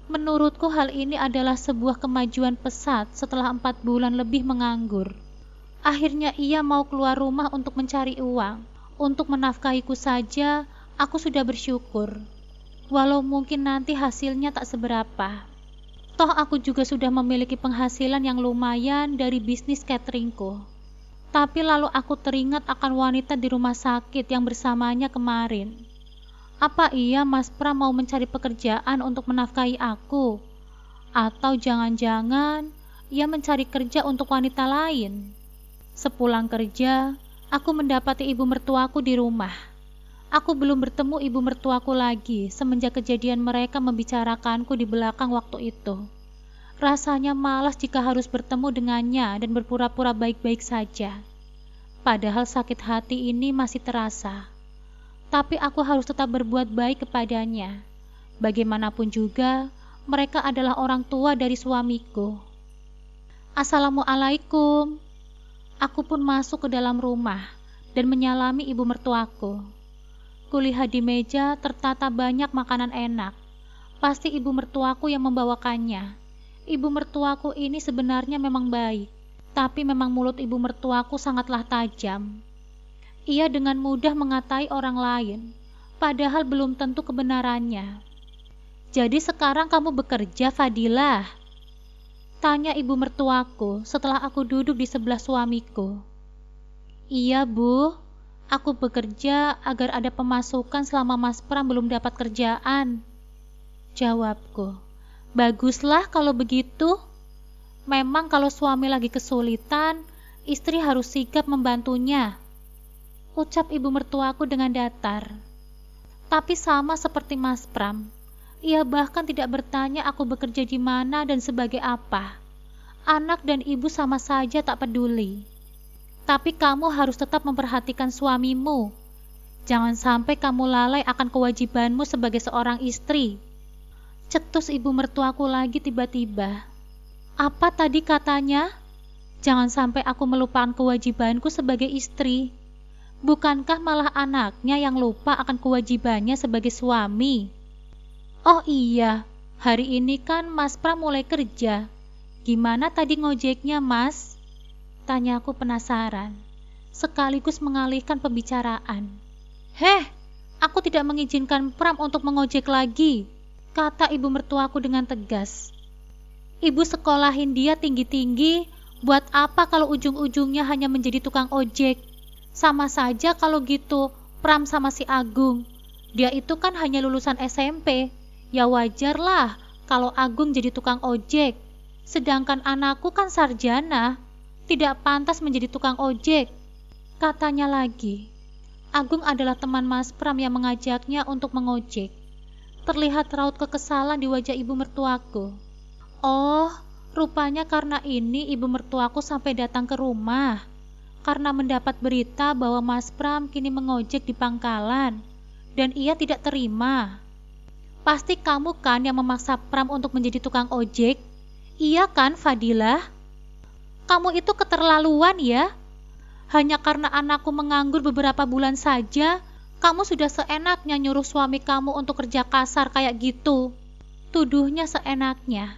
Menurutku hal ini adalah sebuah kemajuan pesat setelah 4 bulan lebih menganggur. Akhirnya ia mau keluar rumah untuk mencari uang. Untuk menafkahiku saja, aku sudah bersyukur. Walau mungkin nanti hasilnya tak seberapa. Toh aku juga sudah memiliki penghasilan yang lumayan dari bisnis cateringku. Tapi lalu aku teringat akan wanita di rumah sakit yang bersamanya kemarin. Apa iya Mas Pram mau mencari pekerjaan untuk menafkahi aku? Atau jangan-jangan ia mencari kerja untuk wanita lain? Sepulang kerja, aku mendapati ibu mertuaku di rumah. Aku belum bertemu ibu mertuaku lagi semenjak kejadian mereka membicarakanku di belakang waktu itu. Rasanya malas jika harus bertemu dengannya dan berpura-pura baik-baik saja. Padahal sakit hati ini masih terasa. Tapi aku harus tetap berbuat baik kepadanya. Bagaimanapun juga, mereka adalah orang tua dari suamiku. "Assalamualaikum." Aku pun masuk ke dalam rumah dan menyalami ibu mertuaku. Kulihat di meja tertata banyak makanan enak. Pasti ibu mertuaku yang membawakannya. Ibu mertuaku ini sebenarnya memang baik, tapi memang mulut ibu mertuaku sangatlah tajam. Ia dengan mudah mengatai orang lain, padahal belum tentu kebenarannya. "Jadi sekarang kamu bekerja, Fadilah?" tanya ibu mertuaku setelah aku duduk di sebelah suamiku. "Iya, Bu. Aku bekerja agar ada pemasukan selama Mas Pram belum dapat kerjaan," jawabku. "Baguslah kalau begitu. Memang kalau suami lagi kesulitan, istri harus sigap membantunya," ucap ibu mertuaku dengan datar. Tapi sama seperti Mas Pram, ia bahkan tidak bertanya aku bekerja di mana dan sebagai apa. Anak dan ibu sama saja tak peduli. "Tapi kamu harus tetap memperhatikan suamimu. Jangan sampai kamu lalai akan kewajibanmu sebagai seorang istri," cetus ibu mertuaku lagi tiba-tiba. "Apa tadi katanya? Jangan sampai aku melupakan kewajibanku sebagai istri. Bukankah malah anaknya yang lupa akan kewajibannya sebagai suami? Oh iya, hari ini kan Mas Pram mulai kerja. Gimana tadi ngojeknya, Mas?" tanyaku penasaran, sekaligus mengalihkan pembicaraan. "Heh, aku tidak mengizinkan Pram untuk mengojek lagi," kata ibu mertuaku dengan tegas. "Ibu sekolahin dia tinggi-tinggi, buat apa kalau ujung-ujungnya hanya menjadi tukang ojek? Sama saja kalau gitu Pram sama si Agung. Dia itu kan hanya lulusan SMP. Ya wajarlah kalau Agung jadi tukang ojek. Sedangkan anakku kan sarjana, tidak pantas menjadi tukang ojek," katanya lagi. Agung adalah teman Mas Pram yang mengajaknya untuk mengojek. Terlihat raut kekesalan di wajah ibu mertuaku. Oh, rupanya karena ini ibu mertuaku sampai datang ke rumah. Karena mendapat berita bahwa Mas Pram kini mengojek di pangkalan, dan ia tidak terima. "Pasti kamu kan yang memaksa Pram untuk menjadi tukang ojek? Iya kan, Fadilah? Kamu itu keterlaluan ya. Hanya karena anakku menganggur beberapa bulan saja, Kamu sudah seenaknya nyuruh suami kamu untuk kerja kasar kayak gitu. Tuduhnya seenaknya.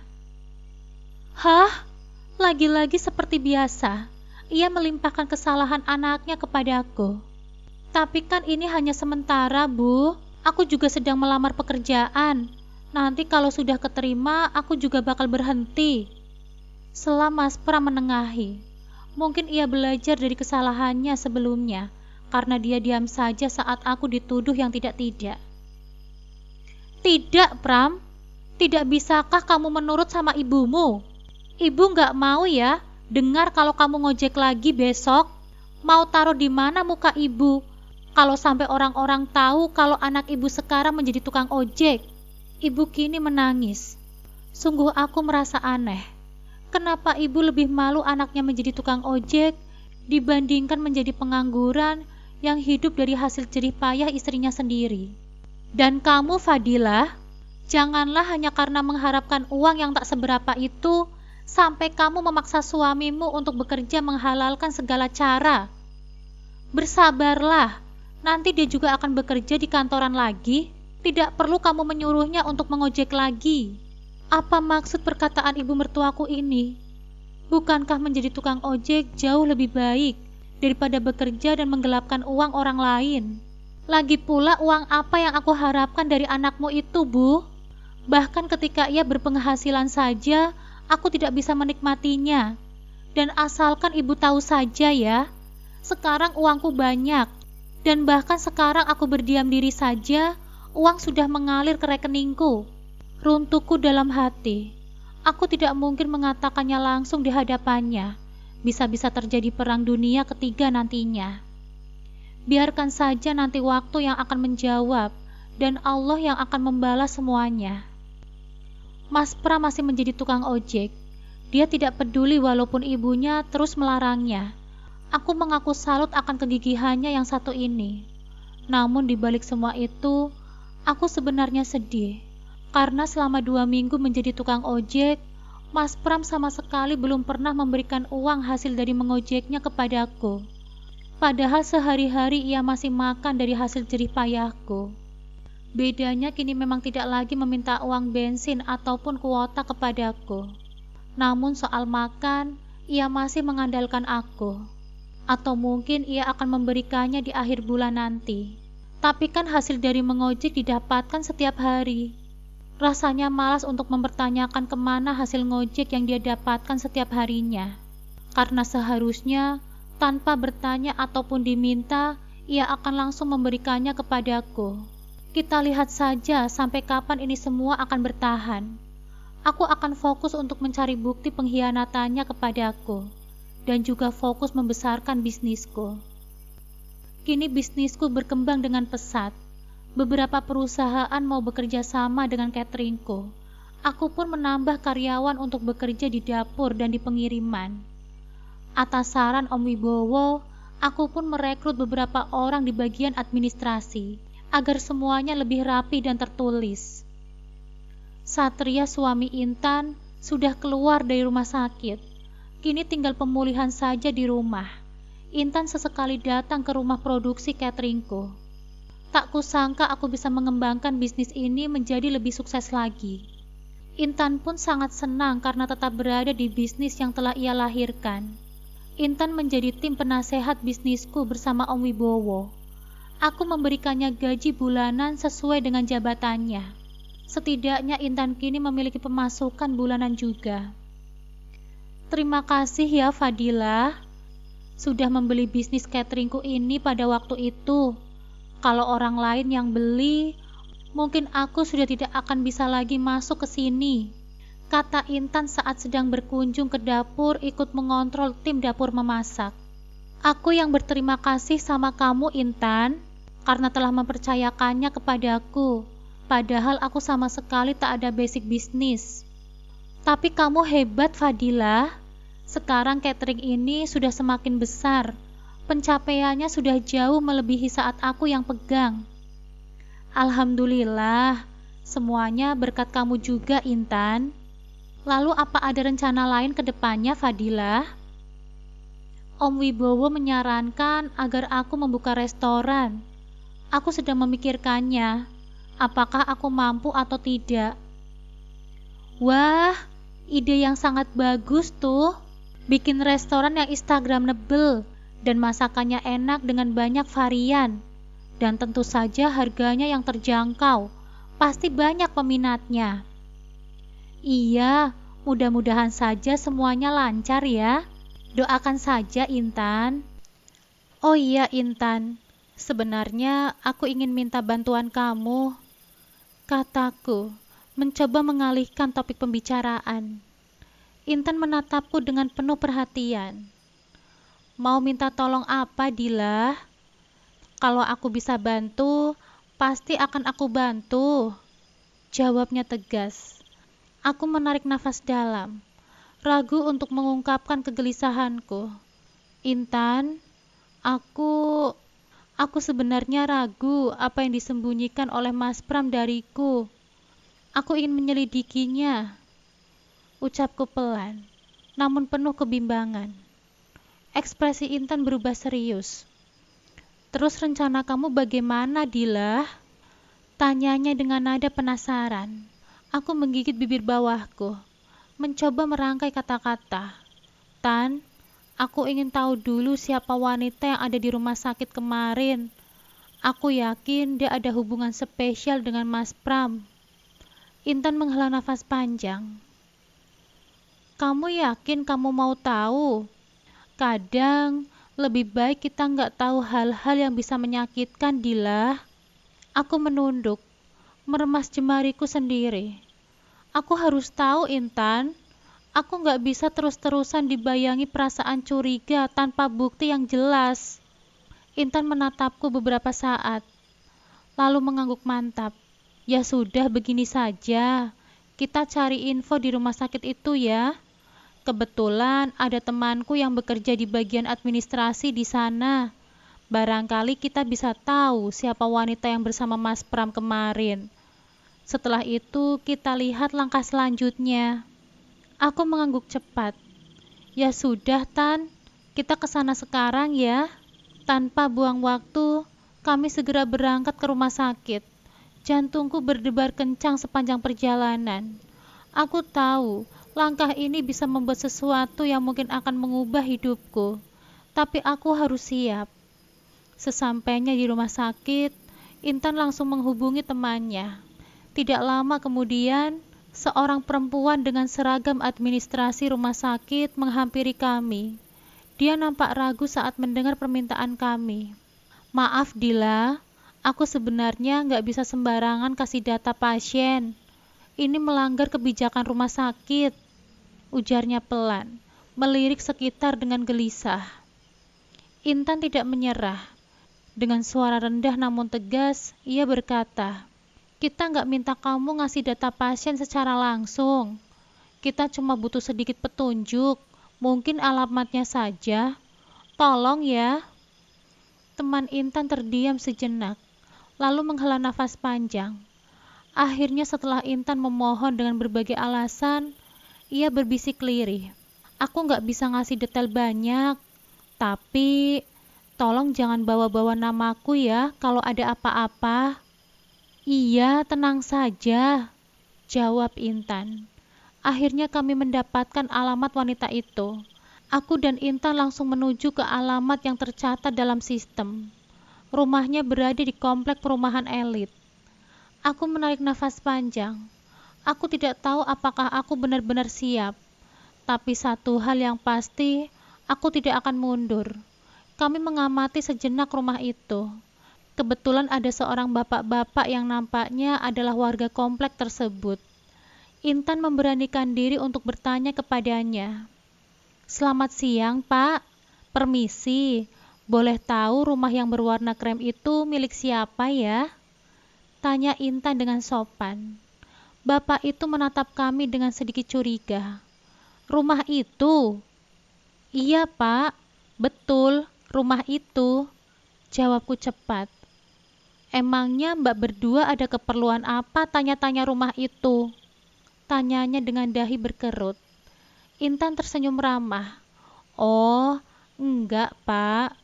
Hah? Lagi-lagi seperti biasa, ia melimpahkan kesalahan anaknya kepadaku. Tapi kan ini hanya sementara, Bu. Aku juga sedang melamar pekerjaan. Nanti kalau sudah keterima, aku juga bakal berhenti. Sela Mas Pram menengahi. Mungkin ia belajar dari kesalahannya sebelumnya, karena dia diam saja saat aku dituduh yang tidak-tidak. Tidak, Pram. Tidak bisakah kamu menurut sama ibumu? Ibu nggak mau ya dengar kalau kamu ngojek lagi besok. Mau taruh di mana muka ibu kalau sampai orang-orang tahu kalau anak ibu sekarang menjadi tukang ojek? Ibu kini menangis. Sungguh aku merasa aneh. Kenapa ibu lebih malu anaknya menjadi tukang ojek dibandingkan menjadi pengangguran yang hidup dari hasil jerih payah istrinya sendiri? Dan kamu, Fadilah, janganlah hanya karena mengharapkan uang yang tak seberapa itu sampai kamu memaksa suamimu untuk bekerja menghalalkan segala cara. Bersabarlah, nanti dia juga akan bekerja di kantoran lagi. Tidak perlu kamu menyuruhnya untuk mengojek lagi. Apa maksud perkataan ibu mertuaku ini? Bukankah menjadi tukang ojek jauh lebih baik daripada bekerja dan menggelapkan uang orang lain? Lagi pula uang apa yang aku harapkan dari anakmu itu, Bu? Bahkan ketika ia berpenghasilan saja, aku tidak bisa menikmatinya. Dan asalkan ibu tahu saja ya, sekarang uangku banyak. Dan bahkan sekarang aku berdiam diri saja, uang sudah mengalir ke rekeningku. Runtuhku dalam hati. Aku tidak mungkin mengatakannya langsung di hadapannya. Bisa-bisa terjadi perang dunia ketiga nantinya. Biarkan saja nanti waktu yang akan menjawab, dan Allah yang akan membalas semuanya. Mas Pram masih menjadi tukang ojek. Dia tidak peduli walaupun ibunya terus melarangnya. Aku mengaku salut akan kegigihannya yang satu ini. Namun di balik semua itu, aku sebenarnya sedih. Karena selama 2 minggu menjadi tukang ojek, Mas Pram sama sekali belum pernah memberikan uang hasil dari mengojeknya kepadaku. Padahal sehari-hari ia masih makan dari hasil jerih payahku. Bedanya kini memang tidak lagi meminta uang bensin ataupun kuota kepadaku. Namun soal makan, ia masih mengandalkan aku. Atau mungkin ia akan memberikannya di akhir bulan nanti. Tapi kan hasil dari mengojek didapatkan setiap hari. Rasanya malas untuk mempertanyakan kemana hasil ngojek yang dia dapatkan setiap harinya. Karena seharusnya, tanpa bertanya ataupun diminta, ia akan langsung memberikannya kepadaku. Kita lihat saja sampai kapan ini semua akan bertahan. Aku akan fokus untuk mencari bukti pengkhianatannya kepadaku, dan juga fokus membesarkan bisnisku. Kini bisnisku berkembang dengan pesat. Beberapa perusahaan mau bekerja sama dengan cateringku. Aku pun menambah karyawan untuk bekerja di dapur dan di pengiriman. Atas saran Om Wibowo, aku pun merekrut beberapa orang di bagian administrasi, agar semuanya lebih rapi dan tertulis. Satria suami Intan sudah keluar dari rumah sakit. Kini tinggal pemulihan saja di rumah. Intan sesekali datang ke rumah produksi cateringku. Tak kusangka aku bisa mengembangkan bisnis ini menjadi lebih sukses lagi. Intan pun sangat senang karena tetap berada di bisnis yang telah ia lahirkan. Intan menjadi tim penasehat bisnisku bersama Om Wibowo. Aku memberikannya gaji bulanan sesuai dengan jabatannya. Setidaknya Intan kini memiliki pemasukan bulanan juga. Terima kasih ya Fadilah, sudah membeli bisnis cateringku ini pada waktu itu. Kalau orang lain yang beli, mungkin aku sudah tidak akan bisa lagi masuk ke sini, kata Intan saat sedang berkunjung ke dapur ikut mengontrol tim dapur memasak. Aku yang berterima kasih sama kamu Intan, karena telah mempercayakannya kepadaku, padahal aku sama sekali tak ada basic bisnis. Tapi kamu hebat Fadilah, sekarang catering ini sudah semakin besar. Pencapaiannya sudah jauh melebihi saat aku yang pegang. Alhamdulillah, semuanya berkat kamu juga Intan. Lalu apa ada rencana lain ke depannya Fadilah? Om Wibowo menyarankan agar aku membuka restoran. Aku sedang memikirkannya. Apakah aku mampu atau tidak? Wah, ide yang sangat bagus tuh. Bikin restoran yang instagramable dan masakannya enak dengan banyak varian. Dan tentu saja harganya yang terjangkau. Pasti banyak peminatnya. Iya, mudah-mudahan saja semuanya lancar ya. Doakan saja, Intan. Oh iya, Intan. Sebenarnya aku ingin minta bantuan kamu, kataku, mencoba mengalihkan topik pembicaraan. Intan menatapku dengan penuh perhatian. Mau minta tolong apa, Dila? Kalau aku bisa bantu, pasti akan aku bantu. Jawabnya tegas. Aku menarik nafas dalam, ragu untuk mengungkapkan kegelisahanku. Intan, aku sebenarnya ragu apa yang disembunyikan oleh Mas Pram dariku. Aku ingin menyelidikinya. Ucapku pelan, namun penuh kebimbangan. Ekspresi Intan berubah serius. Terus rencana kamu bagaimana, Dila? Tanyanya dengan nada penasaran. Aku menggigit bibir bawahku, mencoba merangkai kata-kata. Tan, aku ingin tahu dulu siapa wanita yang ada di rumah sakit kemarin. Aku yakin dia ada hubungan spesial dengan Mas Pram. Intan menghela nafas panjang. Kamu yakin kamu mau tahu? Kadang lebih baik kita nggak tahu hal-hal yang bisa menyakitkan, Dila. Aku menunduk, meremas jemariku sendiri. Aku harus tahu, Intan. Aku nggak bisa terus-terusan dibayangi perasaan curiga tanpa bukti yang jelas. Intan menatapku beberapa saat, lalu mengangguk mantap. Ya sudah, begini saja. Kita cari info di rumah sakit itu ya. Kebetulan ada temanku yang bekerja di bagian administrasi di sana. Barangkali kita bisa tahu siapa wanita yang bersama Mas Pram kemarin. Setelah itu kita lihat langkah selanjutnya. Aku mengangguk cepat. Ya sudah, Tan. Kita ke sana sekarang ya. Tanpa buang waktu, kami segera berangkat ke rumah sakit. Jantungku berdebar kencang sepanjang perjalanan. Aku tahu, langkah ini bisa membuat sesuatu yang mungkin akan mengubah hidupku. Tapi aku harus siap. Sesampainya di rumah sakit, Intan langsung menghubungi temannya. Tidak lama kemudian, seorang perempuan dengan seragam administrasi rumah sakit menghampiri kami. Dia nampak ragu saat mendengar permintaan kami. Maaf Dila, aku sebenarnya nggak bisa sembarangan kasih data pasien. Ini melanggar kebijakan rumah sakit, ujarnya pelan, melirik sekitar dengan gelisah. Intan tidak menyerah. Dengan suara rendah namun tegas, ia berkata, kita nggak minta kamu ngasih data pasien secara langsung. Kita cuma butuh sedikit petunjuk, mungkin alamatnya saja. Tolong ya. Teman Intan terdiam sejenak, lalu menghela nafas panjang. Akhirnya setelah Intan memohon dengan berbagai alasan, ia berbisik lirih. Aku nggak bisa ngasih detail banyak, tapi tolong jangan bawa-bawa namaku ya kalau ada apa-apa. Iya, tenang saja, jawab Intan. Akhirnya kami mendapatkan alamat wanita itu. Aku dan Intan langsung menuju ke alamat yang tercatat dalam sistem. Rumahnya berada di komplek perumahan elit. Aku menarik nafas panjang. Aku tidak tahu apakah aku benar-benar siap. Tapi satu hal yang pasti, aku tidak akan mundur. Kami mengamati sejenak rumah itu. Kebetulan ada seorang bapak-bapak yang nampaknya adalah warga komplek tersebut. Intan memberanikan diri untuk bertanya kepadanya. Selamat siang, Pak. Permisi, boleh tahu rumah yang berwarna krem itu milik siapa ya? Tanya Intan dengan sopan. Bapak itu menatap kami dengan sedikit curiga. Rumah itu? Iya, Pak. Betul, rumah itu. Jawabku cepat. Emangnya Mbak berdua ada keperluan apa tanya-tanya rumah itu? Tanyanya dengan dahi berkerut. Intan tersenyum ramah. Oh, enggak, Pak.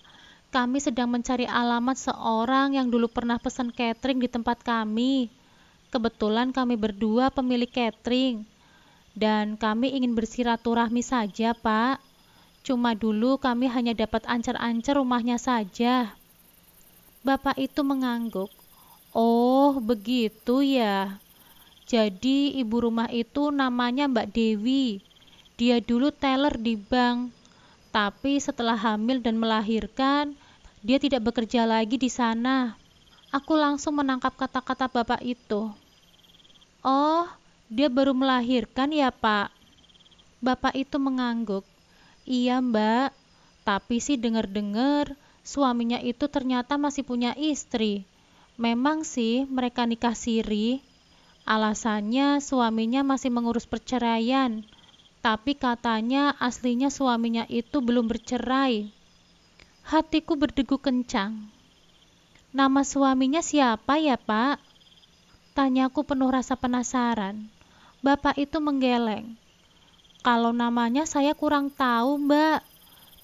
Kami sedang mencari alamat seorang yang dulu pernah pesan catering di tempat kami. Kebetulan kami berdua pemilik catering, dan kami ingin bersiraturahmi saja, Pak. Cuma dulu kami hanya dapat ancar-ancar rumahnya saja. Bapak itu mengangguk. Oh, begitu ya. Jadi ibu rumah itu namanya Mbak Dewi. Dia dulu teller di bank, tapi setelah hamil dan melahirkan, dia tidak bekerja lagi di sana. Aku langsung menangkap kata-kata bapak itu. Oh, dia baru melahirkan ya, Pak? Bapak itu mengangguk. Iya, Mbak. Tapi sih dengar-dengar suaminya itu ternyata masih punya istri. Memang sih mereka nikah siri. Alasannya suaminya masih mengurus perceraian. Tapi katanya aslinya suaminya itu belum bercerai. Hatiku berdegup kencang. Nama suaminya siapa ya, Pak? Tanyaku penuh rasa penasaran. Bapak itu menggeleng. Kalau namanya saya kurang tahu, Mbak.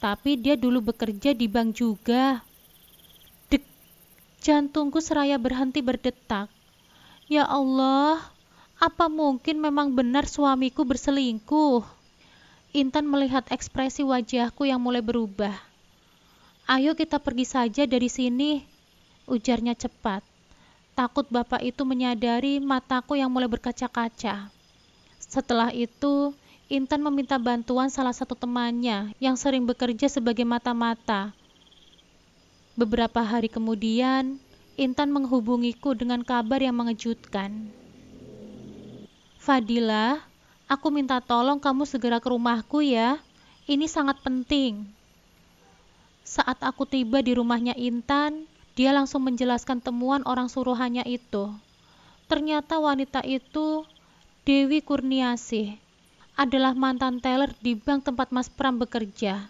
Tapi dia dulu bekerja di bank juga. Dek, jantungku seraya berhenti berdetak. Ya Allah, apa mungkin memang benar suamiku berselingkuh? Intan melihat ekspresi wajahku yang mulai berubah. Ayo kita pergi saja dari sini, ujarnya cepat. Takut bapak itu menyadari mataku yang mulai berkaca-kaca. Setelah itu, Intan meminta bantuan salah satu temannya yang sering bekerja sebagai mata-mata. Beberapa hari kemudian, Intan menghubungiku dengan kabar yang mengejutkan. Fadila, aku minta tolong kamu segera ke rumahku ya. Ini sangat penting. Saat aku tiba di rumahnya Intan, dia langsung menjelaskan temuan orang suruhannya itu. Ternyata wanita itu, Dewi Kurniasih, adalah mantan teller di bank tempat Mas Pram bekerja.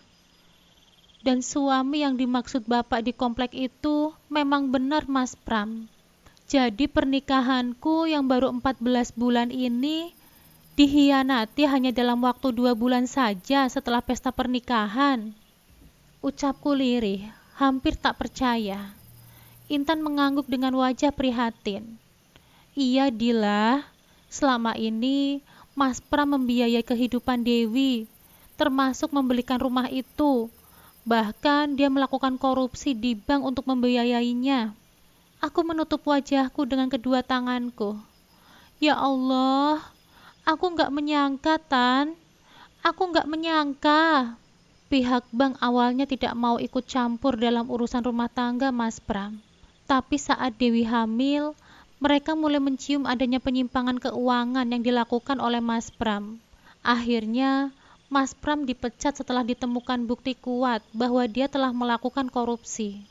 Dan suami yang dimaksud bapak di komplek itu memang benar Mas Pram. Jadi pernikahanku yang baru 14 bulan ini dihianati hanya dalam waktu 2 bulan saja setelah pesta pernikahan. Ucapku lirih, hampir tak percaya. Intan mengangguk dengan wajah prihatin. Iya Dila, selama ini Mas Pram membiayai kehidupan Dewi, termasuk membelikan rumah itu. Bahkan dia melakukan korupsi di bank untuk membiayainya. Aku menutup wajahku dengan kedua tanganku. Ya Allah, aku nggak menyangka, Tan. Aku nggak menyangka. Pihak bank awalnya tidak mau ikut campur dalam urusan rumah tangga Mas Pram. Tapi saat Dewi hamil, mereka mulai mencium adanya penyimpangan keuangan yang dilakukan oleh Mas Pram. Akhirnya, Mas Pram dipecat setelah ditemukan bukti kuat bahwa dia telah melakukan korupsi.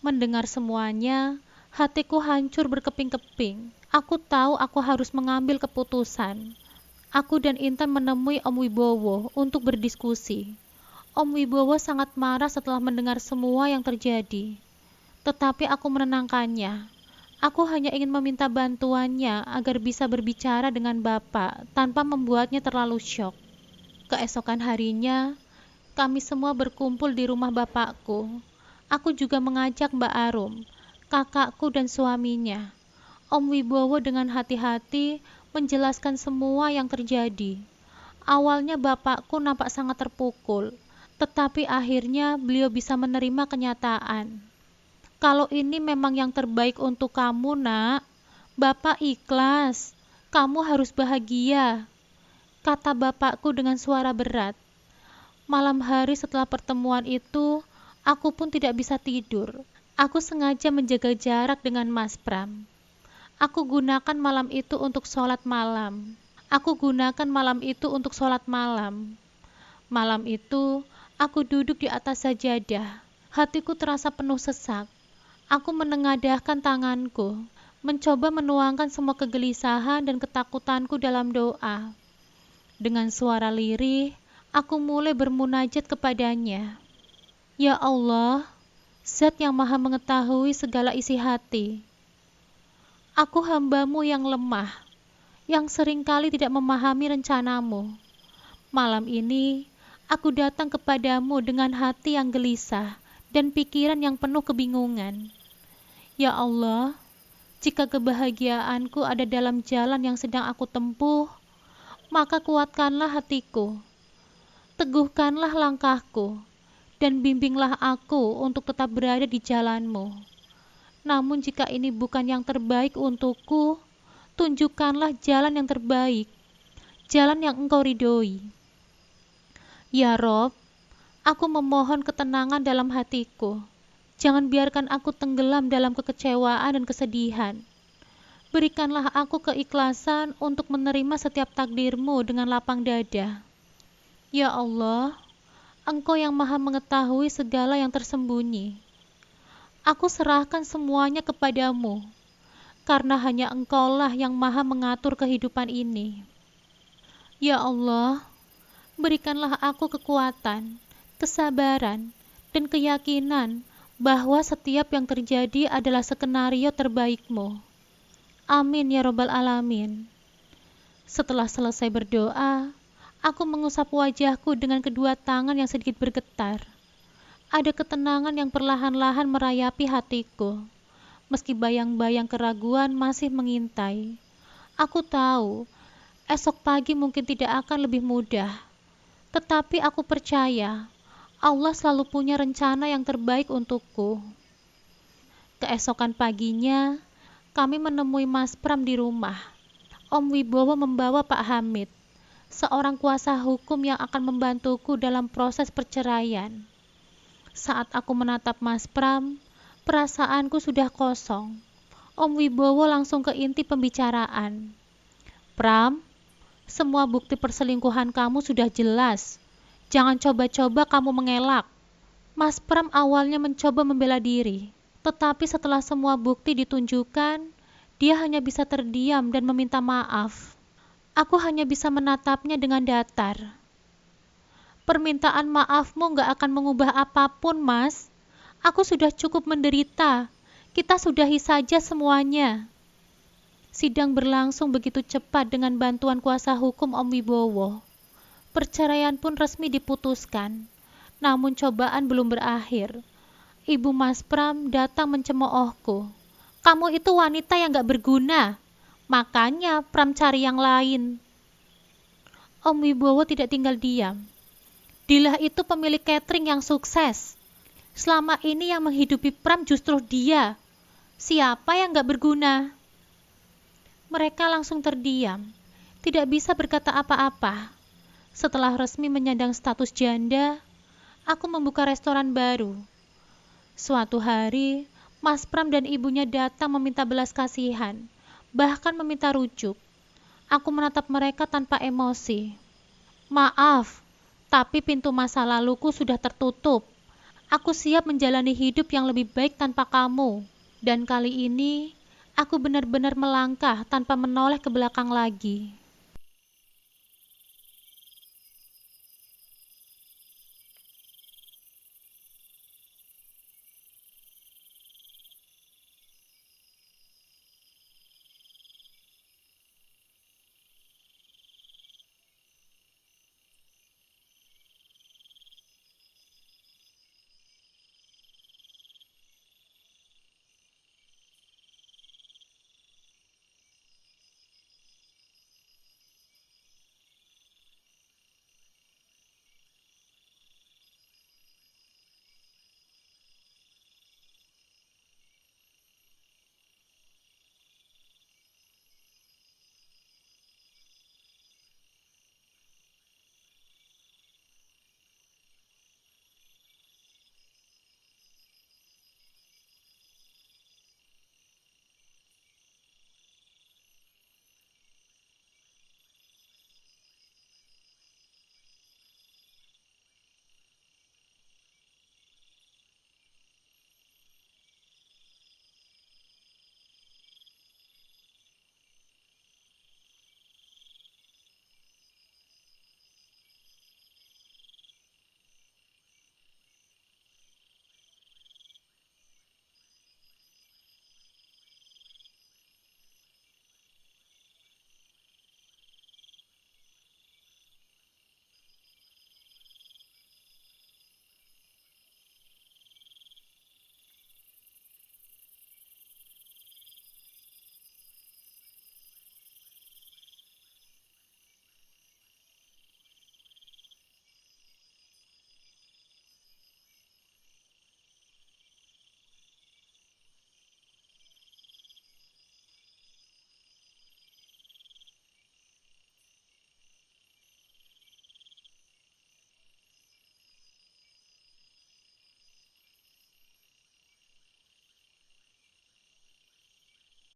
Mendengar semuanya, hatiku hancur berkeping-keping. Aku tahu aku harus mengambil keputusan. Aku dan Intan menemui Om Wibowo untuk berdiskusi. Om Wibowo sangat marah setelah mendengar semua yang terjadi. Tetapi aku menenangkannya. Aku hanya ingin meminta bantuannya agar bisa berbicara dengan Bapak tanpa membuatnya terlalu syok. Keesokan harinya, kami semua berkumpul di rumah Bapakku. Aku juga mengajak Mbak Arum, kakakku dan suaminya. Om Wibowo dengan hati-hati menjelaskan semua yang terjadi. Awalnya Bapakku nampak sangat terpukul, tetapi akhirnya beliau bisa menerima kenyataan. Kalau ini memang yang terbaik untuk kamu, Nak, Bapak ikhlas. Kamu harus bahagia, kata bapakku dengan suara berat. Malam hari setelah pertemuan itu, aku pun tidak bisa tidur. Aku sengaja menjaga jarak dengan Mas Pram. Aku gunakan malam itu untuk sholat malam. Malam itu, aku duduk di atas sajadah. Hatiku terasa penuh sesak. Aku menengadahkan tanganku, mencoba menuangkan semua kegelisahan dan ketakutanku dalam doa. Dengan suara lirih, aku mulai bermunajat kepadanya. Ya Allah, Zat yang maha mengetahui segala isi hati. Aku hambamu yang lemah, yang seringkali tidak memahami rencanamu. Malam ini, aku datang kepadamu dengan hati yang gelisah dan pikiran yang penuh kebingungan. Ya Allah, jika kebahagiaanku ada dalam jalan yang sedang aku tempuh, maka kuatkanlah hatiku, teguhkanlah langkahku, dan bimbinglah aku untuk tetap berada di jalan-Mu. Namun jika ini bukan yang terbaik untukku, tunjukkanlah jalan yang terbaik, jalan yang Engkau ridhoi. Ya Rob, aku memohon ketenangan dalam hatiku. Jangan biarkan aku tenggelam dalam kekecewaan dan kesedihan. Berikanlah aku keikhlasan untuk menerima setiap takdir-Mu dengan lapang dada. Ya Allah, Engkau yang Maha mengetahui segala yang tersembunyi. Aku serahkan semuanya kepadamu, karena hanya Engkaulah yang Maha mengatur kehidupan ini. Ya Allah, berikanlah aku kekuatan, kesabaran, dan keyakinan bahwa setiap yang terjadi adalah skenario terbaik-Mu. Amin ya Rabbal Alamin. Setelah selesai berdoa, aku mengusap wajahku dengan kedua tangan yang sedikit bergetar. Ada ketenangan yang perlahan-lahan merayapi hatiku. Meski bayang-bayang keraguan masih mengintai. Aku tahu, esok pagi mungkin tidak akan lebih mudah. Tetapi aku percaya, Allah selalu punya rencana yang terbaik untukku. Keesokan paginya, kami menemui Mas Pram di rumah. Om Wibowo membawa Pak Hamid, seorang kuasa hukum yang akan membantuku dalam proses perceraian. Saat aku menatap Mas Pram, perasaanku sudah kosong. Om Wibowo langsung ke inti pembicaraan. Pram, semua bukti perselingkuhan kamu sudah jelas. Jangan coba-coba kamu mengelak. Mas Pram awalnya mencoba membela diri, tetapi setelah semua bukti ditunjukkan, dia hanya bisa terdiam dan meminta maaf. Aku hanya bisa menatapnya dengan datar. Permintaan maafmu gak akan mengubah apapun, Mas. Aku sudah cukup menderita. Kita sudahi saja semuanya. Sidang berlangsung begitu cepat dengan bantuan kuasa hukum Om Wibowo. Perceraian pun resmi diputuskan. Namun cobaan belum berakhir. Ibu Mas Pram datang mencemoohku. Kamu itu wanita yang gak berguna. Makanya Pram cari yang lain. Om Wibowo tidak tinggal diam. Dilah itu pemilik catering yang sukses. Selama ini yang menghidupi Pram justru dia. Siapa yang gak berguna? Mereka langsung terdiam. Tidak bisa berkata apa-apa. Setelah resmi menyandang status janda, aku membuka restoran baru. Suatu hari, Mas Pram dan ibunya datang meminta belas kasihan, bahkan meminta rujuk. Aku menatap mereka tanpa emosi. Maaf, tapi pintu masa laluku sudah tertutup. Aku siap menjalani hidup yang lebih baik tanpa kamu. Dan kali ini, aku benar-benar melangkah tanpa menoleh ke belakang lagi.